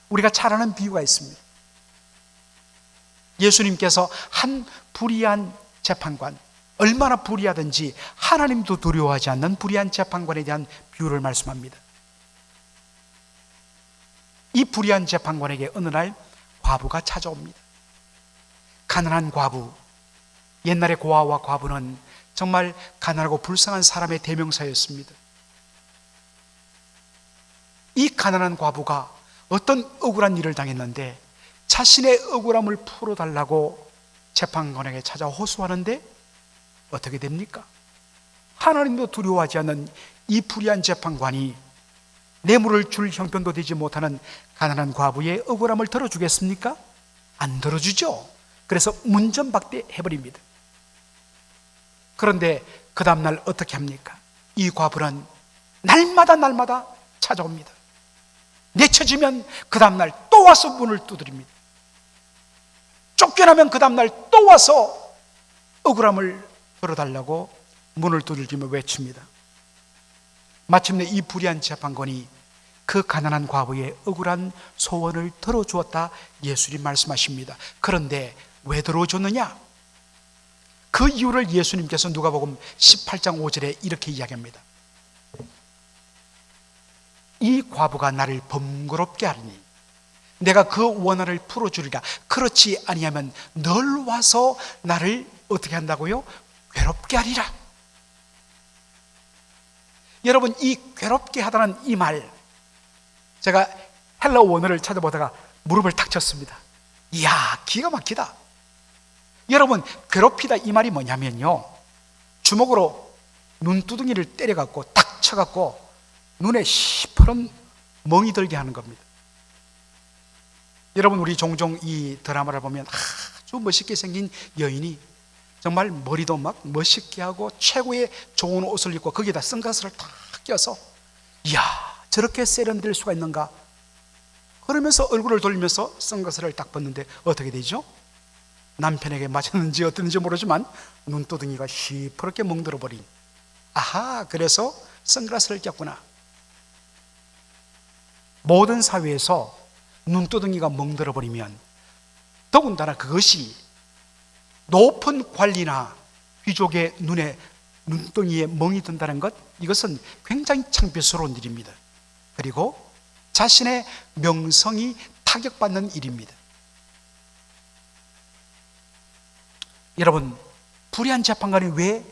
우리가 잘 아는 비유가 있습니다. 예수님께서 한 불의한 재판관, 얼마나 불의하든지 하나님도 두려워하지 않는 불의한 재판관에 대한 비유를 말씀합니다. 이 불의한 재판관에게 어느 날 과부가 찾아옵니다. 가난한 과부, 옛날의 고아와 과부는 정말 가난하고 불쌍한 사람의 대명사였습니다. 이 가난한 과부가 어떤 억울한 일을 당했는데 자신의 억울함을 풀어달라고 재판관에게 찾아 호소하는데 어떻게 됩니까? 하나님도 두려워하지 않는 이 불의한 재판관이 뇌물을 줄 형편도 되지 못하는 가난한 과부의 억울함을 들어주겠습니까? 안 들어주죠. 그래서 문전박대해버립니다. 그런데 그 다음날 어떻게 합니까? 이 과부는 날마다 찾아옵니다. 내쳐지면 그 다음날 또 와서 문을 두드립니다. 쫓겨나면 그 다음날 또 와서 억울함을 들어달라고 문을 두들기며 외칩니다. 마침내 이 불의한 재판관이 그 가난한 과부의 억울한 소원을 들어주었다 예수님 말씀하십니다. 그런데 왜 들어줬느냐? 그 이유를 예수님께서 누가복음 18장 5절에 이렇게 이야기합니다. 이 과부가 나를 번거롭게 하리니 내가 그 원한을 풀어주리라. 그렇지 아니하면 널 와서 나를 어떻게 한다고요? 괴롭게 하리라. 여러분, 이 괴롭게 하다는 이 말, 제가 헬라어 원어를 찾아보다가 무릎을 탁 쳤습니다. 이야, 기가 막히다. 여러분, 괴롭히다 이 말이 뭐냐면요, 주먹으로 눈두덩이를 때려갖고 탁 쳐갖고 눈에 시퍼런 멍이 들게 하는 겁니다. 여러분, 우리 종종 이 드라마를 보면 아주 멋있게 생긴 여인이 정말 머리도 막 멋있게 하고 최고의 좋은 옷을 입고 거기에다 선글라스를 탁 껴서 이야, 저렇게 세련될 수가 있는가 그러면서 얼굴을 돌리면서 선글라스를 딱 벗는데 어떻게 되죠? 남편에게 맞았는지 어땠는지 모르지만 눈두덩이가 시퍼렇게 멍들어 버린, 아하, 그래서 선글라스를 꼈구나. 모든 사회에서 눈두덩이가 멍들어 버리면, 더군다나 그것이 높은 관리나 귀족의 눈에 눈덩이에 멍이 든다는 것, 이것은 굉장히 창피스러운 일입니다. 그리고 자신의 명성이 타격받는 일입니다. 여러분, 불의한 재판관이 왜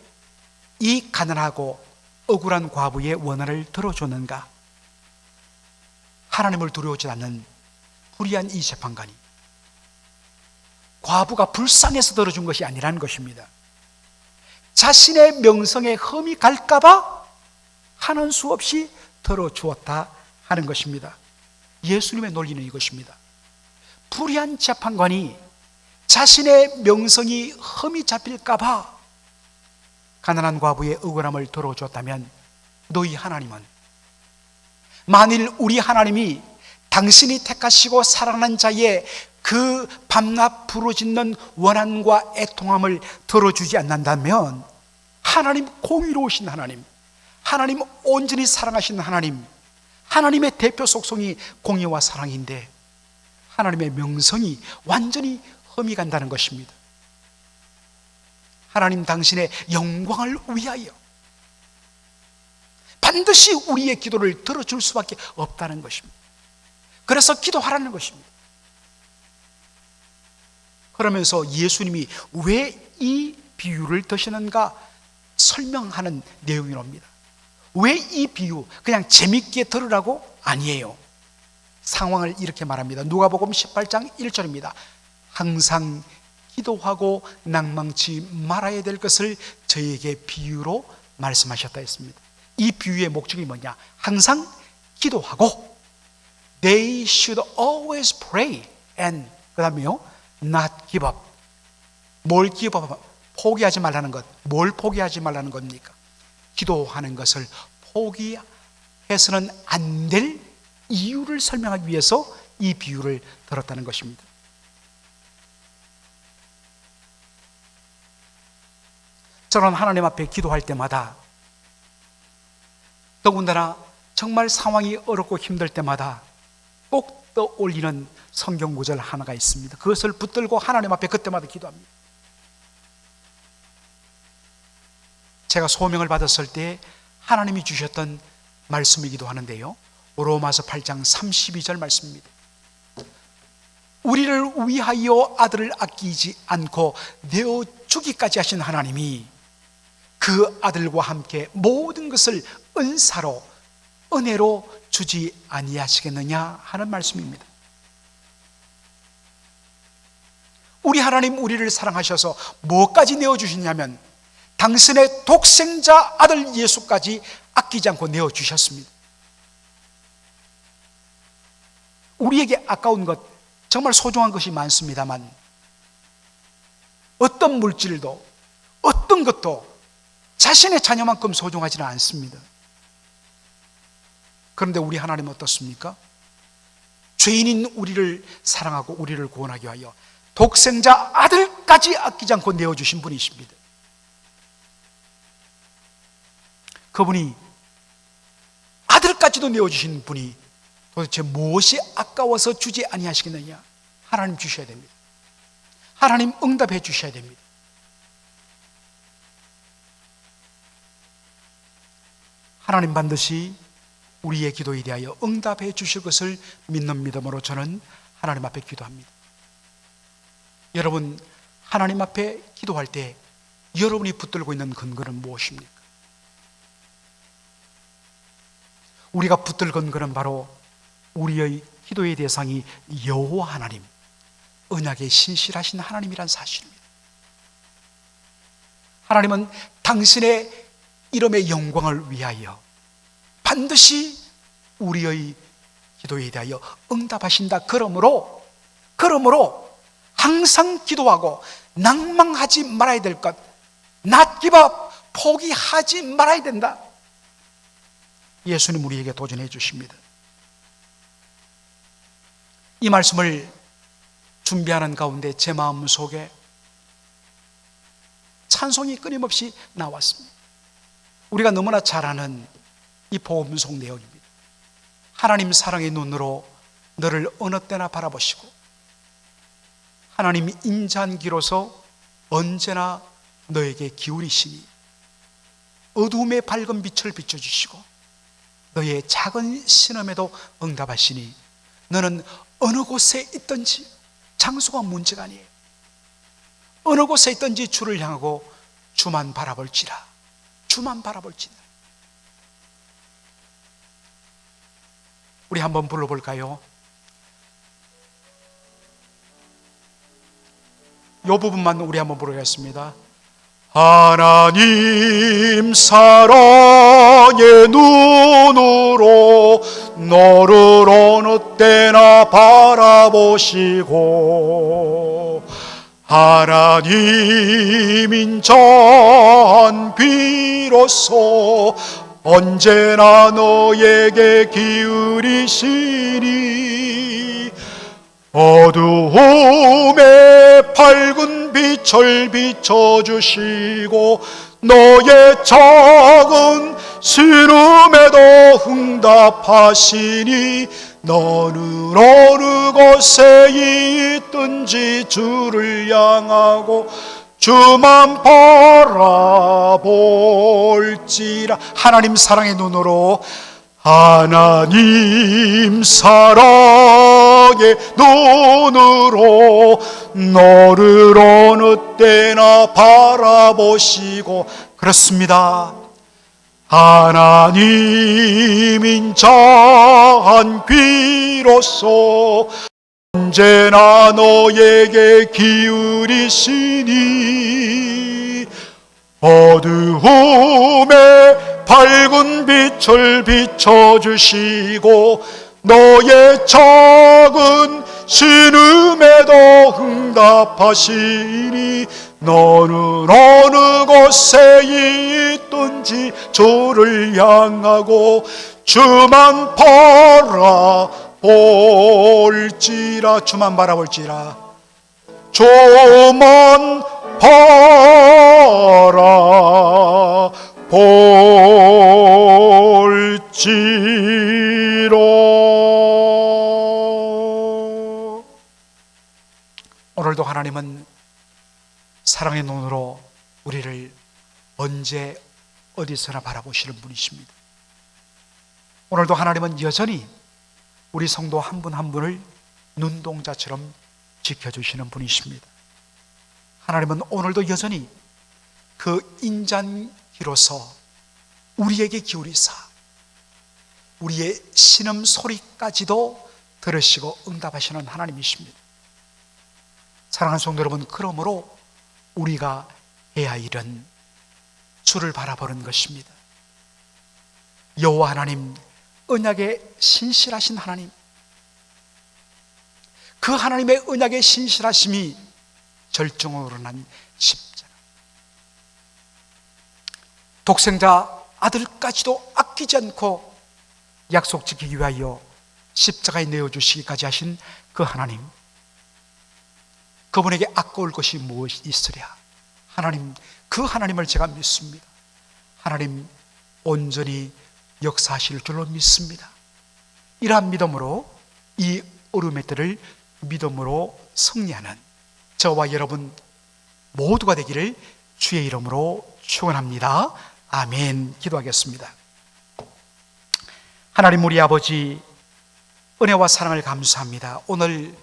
이 가난하고 억울한 과부의 원한을 들어줬는가? 하나님을 두려워하지 않는 불의한 이 재판관이 과부가 불쌍해서 들어준 것이 아니라는 것입니다. 자신의 명성에 흠이 갈까봐 하는 수 없이 들어주었다 하는 것입니다. 예수님의 논리는 이것입니다. 불의한 재판관이 자신의 명성이 흠이 잡힐까봐 가난한 과부의 억울함을 들어줬다면 너희 하나님은 만일 우리 하나님이 당신이 택하시고 사랑하는 자의 그 밤낮 부르짖는 원한과 애통함을 들어주지 않는다면 하나님 공의로우신 하나님, 하나님 온전히 사랑하시는 하나님, 하나님의 대표 속성이 공의와 사랑인데 하나님의 명성이 완전히 흠이 간다는 것입니다. 하나님 당신의 영광을 위하여 반드시 우리의 기도를 들어줄 수밖에 없다는 것입니다. 그래서 기도하라는 것입니다. 그러면서 예수님이 왜 이 비유를 드시는가 설명하는 내용이랍니다. 왜 이 비유? 그냥 재밌게 들으라고? 아니에요. 상황을 이렇게 말합니다. 누가복음 18장 1절입니다. 항상 기도하고 낭망치 말아야 될 것을 저에게 비유로 말씀하셨다 했습니다. 이 비유의 목적이 뭐냐? 항상 기도하고 They should always pray and 그 다음에요 not give up. 뭘 give up? 포기하지 말라는 것. 뭘 포기하지 말라는 겁니까? 기도하는 것을 포기해서는 안 될 이유를 설명하기 위해서 이 비유를 들었다는 것입니다. 저는 하나님 앞에 기도할 때마다 더군다나 정말 상황이 어렵고 힘들 때마다 꼭 떠올리는 성경 구절 하나가 있습니다. 그것을 붙들고 하나님 앞에 그때마다 기도합니다. 제가 소명을 받았을 때 하나님이 주셨던 말씀이기도 하는데요, 로마서 8장 32절 말씀입니다. 우리를 위하여 아들을 아끼지 않고 내어주기까지 하신 하나님이 그 아들과 함께 모든 것을 은사로 은혜로 주지 아니하시겠느냐 하는 말씀입니다. 우리 하나님 우리를 사랑하셔서 뭐까지 내어주시냐면 당신의 독생자 아들 예수까지 아끼지 않고 내어주셨습니다. 우리에게 아까운 것, 정말 소중한 것이 많습니다만 어떤 물질도 어떤 것도 자신의 자녀만큼 소중하지는 않습니다. 그런데 우리 하나님은 어떻습니까? 죄인인 우리를 사랑하고 우리를 구원하기 위하여 독생자 아들까지 아끼지 않고 내어주신 분이십니다. 그분이 아들까지도 내어주신 분이 도대체 무엇이 아까워서 주지 아니하시겠느냐? 하나님 주셔야 됩니다. 하나님 응답해 주셔야 됩니다. 하나님 반드시 우리의 기도에 대하여 응답해 주실 것을 믿는 믿음으로 저는 하나님 앞에 기도합니다. 여러분, 하나님 앞에 기도할 때 여러분이 붙들고 있는 근거는 무엇입니까? 우리가 붙들 근거는 바로 우리의 기도의 대상이 여호와 하나님, 언약에 신실하신 하나님이란 사실입니다. 하나님은 당신의 이름의 영광을 위하여 반드시 우리의 기도에 대하여 응답하신다. 그러므로 항상 기도하고 낭망하지 말아야 될 것, not give up, 포기하지 말아야 된다. 예수님 우리에게 도전해 주십니다. 이 말씀을 준비하는 가운데 제 마음 속에 찬송이 끊임없이 나왔습니다. 우리가 너무나 잘 아는 이 복음속 내용입니다. 하나님 사랑의 눈으로 너를 어느 때나 바라보시고 하나님이 인자한 기로서 언제나 너에게 기울이시니 어두움의 밝은 빛을 비춰주시고 너의 작은 신음에도 응답하시니 너는 어느 곳에 있든지 장소가 문제가 아니에요. 어느 곳에 있든지 주를 향하고 주만 바라볼지라, 주만 바라볼지라. 우리 한번 불러볼까요? 이 부분만 우리 한번 부르겠습니다. 하나님 사랑의 눈으로 너를 어느 때나 바라보시고 하나님 인자한 비로소 언제나 너에게 기울이시니 어두움에 밝은 빛을 비춰주시고 너의 작은 시름에도 응답하시니 너는 어느 곳에 있든지 주를 향하고 주만 바라볼지라. 하나님 사랑의 눈으로, 하나님 사랑의 눈으로 너를 어느 때나 바라보시고, 그렇습니다, 하나님 인자한 귀로서 언제나 너에게 기울이시니 어두움에 밝은 빛을 비춰주시고 너의 작은 신음에도 응답하시니 너는 어느 곳에 있든지 주를 향하고 주만 바라볼지라. 주만 바라볼지라. 주만 바라볼지라. 오늘도 하나님은 사랑의 눈으로 우리를 언제 어디서나 바라보시는 분이십니다. 오늘도 하나님은 여전히 우리 성도 한 분 한 분을 눈동자처럼 지켜주시는 분이십니다. 하나님은 오늘도 여전히 그 인자귀로서 우리에게 기울이사 우리의 신음 소리까지도 들으시고 응답하시는 하나님이십니다. 사랑하는 성도 여러분, 그러므로 우리가 해야 할 일은 주를 바라보는 것입니다. 여호와 하나님, 언약에 신실하신 하나님, 그 하나님의 언약의 신실하심이 절정으로 난 십자가, 독생자 아들까지도 아끼지 않고 약속 지키기 위하여 십자가에 내어주시기까지 하신 그 하나님, 그분에게 아까울 것이 무엇이 있으랴. 하나님, 그 하나님을 제가 믿습니다. 하나님 온전히 역사하실 줄로 믿습니다. 이러한 믿음으로 이 어려움의 때를 믿음으로 승리하는 저와 여러분 모두가 되기를 주의 이름으로 축원합니다. 아멘. 기도하겠습니다. 하나님 우리 아버지, 은혜와 사랑을 감사합니다. 오늘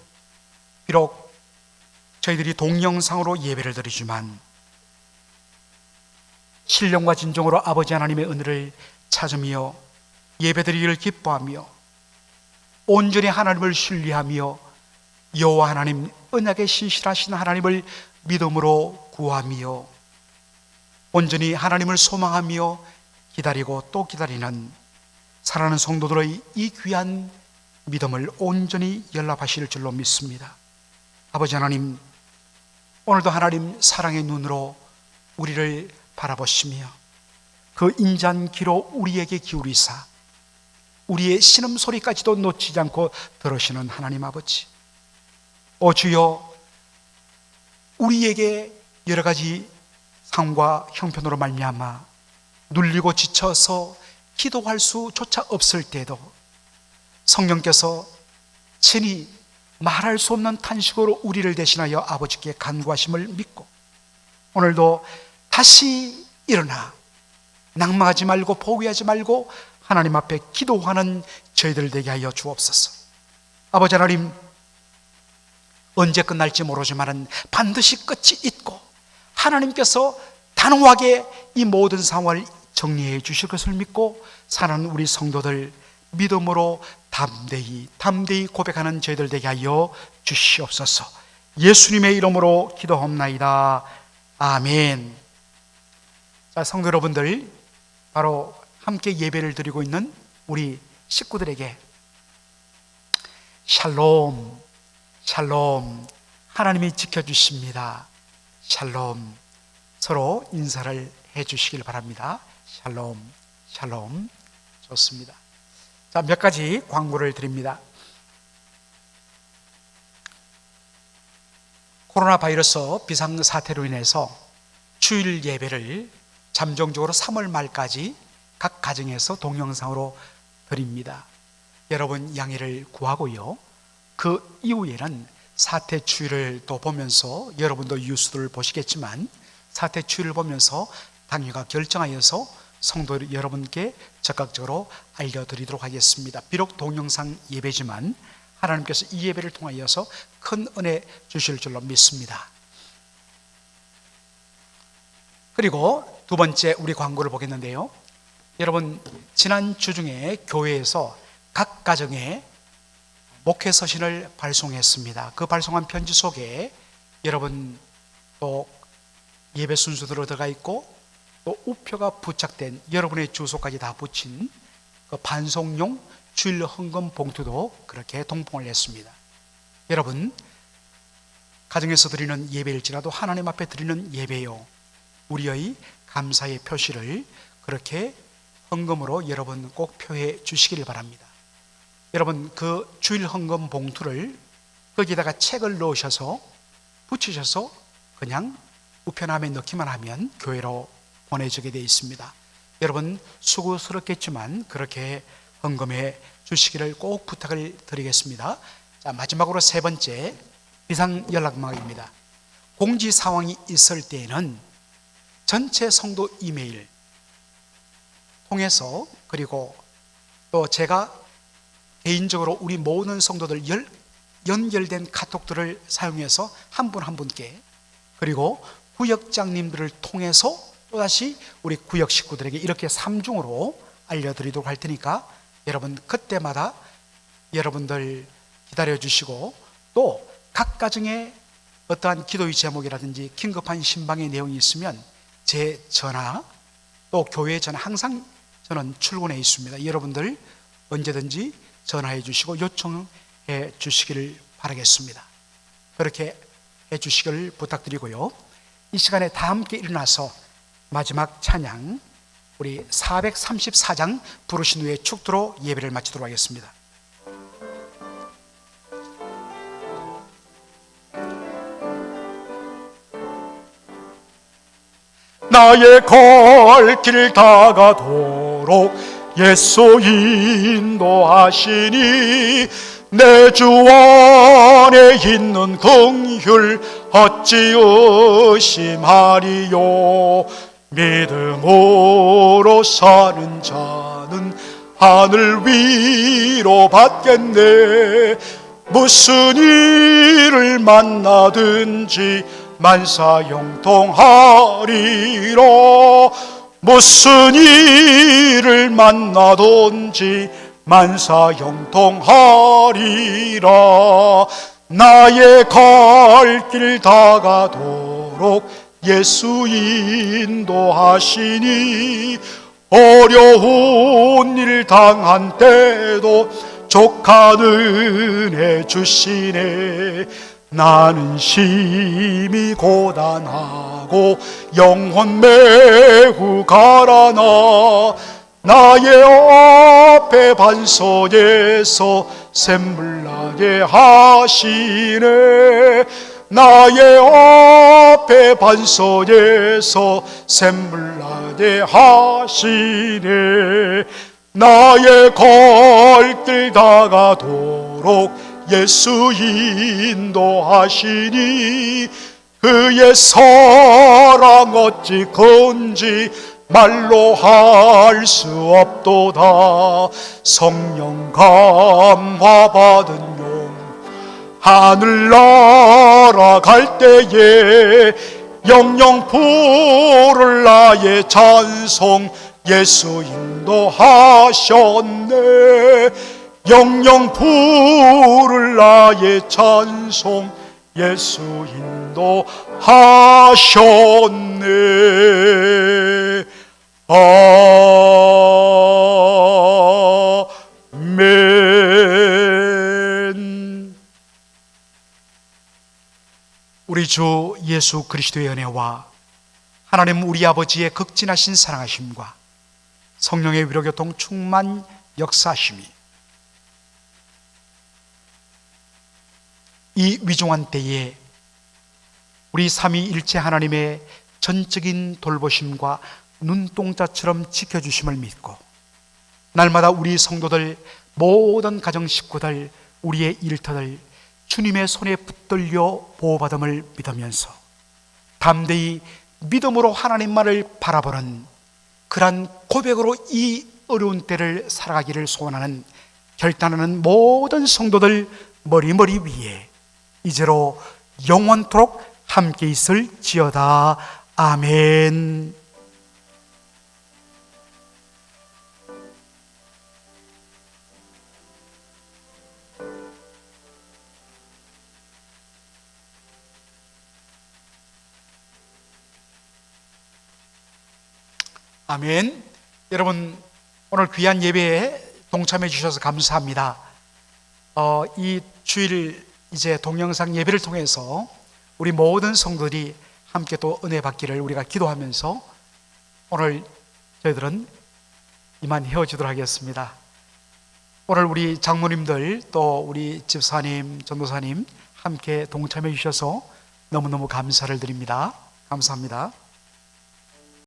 비록 저희들이 동영상으로 예배를 드리지만 신령과 진정으로 아버지 하나님의 은혜를 찾으며 예배드리기를 기뻐하며 온전히 하나님을 신뢰하며 여호와 하나님, 언약에 신실하신 하나님을 믿음으로 구하며 온전히 하나님을 소망하며 기다리고 또 기다리는 사랑하는 성도들의 이 귀한 믿음을 온전히 연락하실 줄로 믿습니다. 아버지 하나님, 오늘도 하나님 사랑의 눈으로 우리를 바라보시며 그 인자한 귀로 우리에게 기울이사 우리의 신음소리까지도 놓치지 않고 들으시는 하나님 아버지, 오 주여, 우리에게 여러 가지 상황과 형편으로 말미암아 눌리고 지쳐서 기도할 수조차 없을 때에도 성령께서 친히 말할 수 없는 탄식으로 우리를 대신하여 아버지께 간구하심을 믿고 오늘도 다시 일어나 낭망하지 말고 포기하지 말고 하나님 앞에 기도하는 저희들 되게 하여 주옵소서. 아버지 하나님, 언제 끝날지 모르지만 반드시 끝이 있고 하나님께서 단호하게 이 모든 상황을 정리해 주실 것을 믿고 사는 우리 성도들 믿음으로 담대히 고백하는 저희들 되게 하여 주시옵소서. 예수님의 이름으로 기도합나이다. 아멘. 자, 성도 여러분들, 바로 함께 예배를 드리고 있는 우리 식구들에게 샬롬, 샬롬, 하나님이 지켜주십니다. 샬롬, 서로 인사를 해 주시길 바랍니다. 샬롬, 샬롬. 좋습니다. 자, 몇 가지 광고를 드립니다. 코로나 바이러스 비상사태로 인해서 주일 예배를 잠정적으로 3월 말까지 각 가정에서 동영상으로 드립니다. 여러분 양해를 구하고요. 그 이후에는 사태 추이를 또 보면서 여러분도 뉴스를 보시겠지만 사태 추이를 보면서 당회가 결정하여서 성도 여러분께 적극적으로 알려드리도록 하겠습니다. 비록 동영상 예배지만 하나님께서 이 예배를 통하여서 큰 은혜 주실 줄로 믿습니다. 그리고 두 번째 우리 광고를 보겠는데요. 여러분 지난 주 중에 교회에서 각 가정에 목회 서신을 발송했습니다. 그 발송한 편지 속에 여러분 또 예배 순서대로 들어가 있고 또 우표가 부착된 여러분의 주소까지 다 붙인 그 반송용 주일 헌금 봉투도 그렇게 동봉을 했습니다. 여러분 가정에서 드리는 예배일지라도 하나님 앞에 드리는 예배요, 우리의 감사의 표시를 그렇게 헌금으로 여러분 꼭 표해 주시기를 바랍니다. 여러분 그 주일 헌금 봉투를 거기다가 책을 넣으셔서 붙이셔서 그냥 우편함에 넣기만 하면 교회로 보내주게 되어 있습니다. 여러분 수고스럽겠지만 그렇게 헌금해 주시기를 꼭 부탁을 드리겠습니다. 자, 마지막으로 세 번째 비상연락망입니다. 공지 상황이 있을 때에는 전체 성도 이메일 통해서 그리고 또 제가 개인적으로 우리 모든 성도들 연결된 카톡들을 사용해서 한 분 한 분께 그리고 구역장님들을 통해서 또다시 우리 구역 식구들에게 이렇게 3중으로 알려드리도록 할 테니까 여러분 그때마다 여러분들 기다려주시고 또 각 가정에 어떠한 기도의 제목이라든지 긴급한 신방의 내용이 있으면 제 전화 또 교회 전화 항상 저는 출근해 있습니다. 여러분들 언제든지 전화해 주시고 요청해 주시기를 바라겠습니다. 그렇게 해 주시기를 부탁드리고요. 이 시간에 다 함께 일어나서 마지막 찬양 우리 434장 부르신 후에 축도로 예배를 마치도록 하겠습니다. 나의 갈 길 다가도록 예수 인도하시니 내 주 안에 있는 긍휼 어찌 의심하리요. 믿음으로 사는 자는 하늘 위로 받겠네. 무슨 일을 만나든지 만사형통하리라. 무슨 일을 만나든지 만사형통하리라. 나의 갈 길 다가도록 예수 인도하시니 어려운 일 당한 때도 족한 은혜 주시네. 나는 심히 고단하고 영혼 매우 가라나 나의 앞에 반석에서 샘물 나게 하시네. 나의 앞에 반석에서 샘물 나게 하시네. 나의 갈 길 다가도록 예수 인도하시니 그의 사랑 어찌 건지 말로 할 수 없도다. 성령 감화 받은 용 하늘 날아갈 때에 영영 부를 나의 찬송 예수 인도하셨네. 영영 부를 나의 찬송 예수 인도하셨네. 아멘. 우리 주 예수 그리스도의 은혜와 하나님 우리 아버지의 극진하신 사랑하심과 성령의 위로교통 충만 역사심이 이 위중한 때에 우리 삼위일체 하나님의 전적인 돌보심과 눈동자처럼 지켜주심을 믿고 날마다 우리 성도들 모든 가정 식구들 우리의 일터들 주님의 손에 붙들려 보호받음을 믿으면서 담대히 믿음으로 하나님만을 바라보는 그러한 고백으로 이 어려운 때를 살아가기를 소원하는 결단하는 모든 성도들 머리 위에 이제로 영원토록 함께 있을지어다. 아멘. 아멘. 여러분 오늘 귀한 예배에 동참해 주셔서 감사합니다. 이 주일 이제 동영상 예배를 통해서 우리 모든 성도들이 함께 또 은혜 받기를 우리가 기도하면서 오늘 저희들은 이만 헤어지도록 하겠습니다. 오늘 우리 장로님들 또 우리 집사님, 전도사님 함께 동참해 주셔서 너무너무 감사를 드립니다. 감사합니다.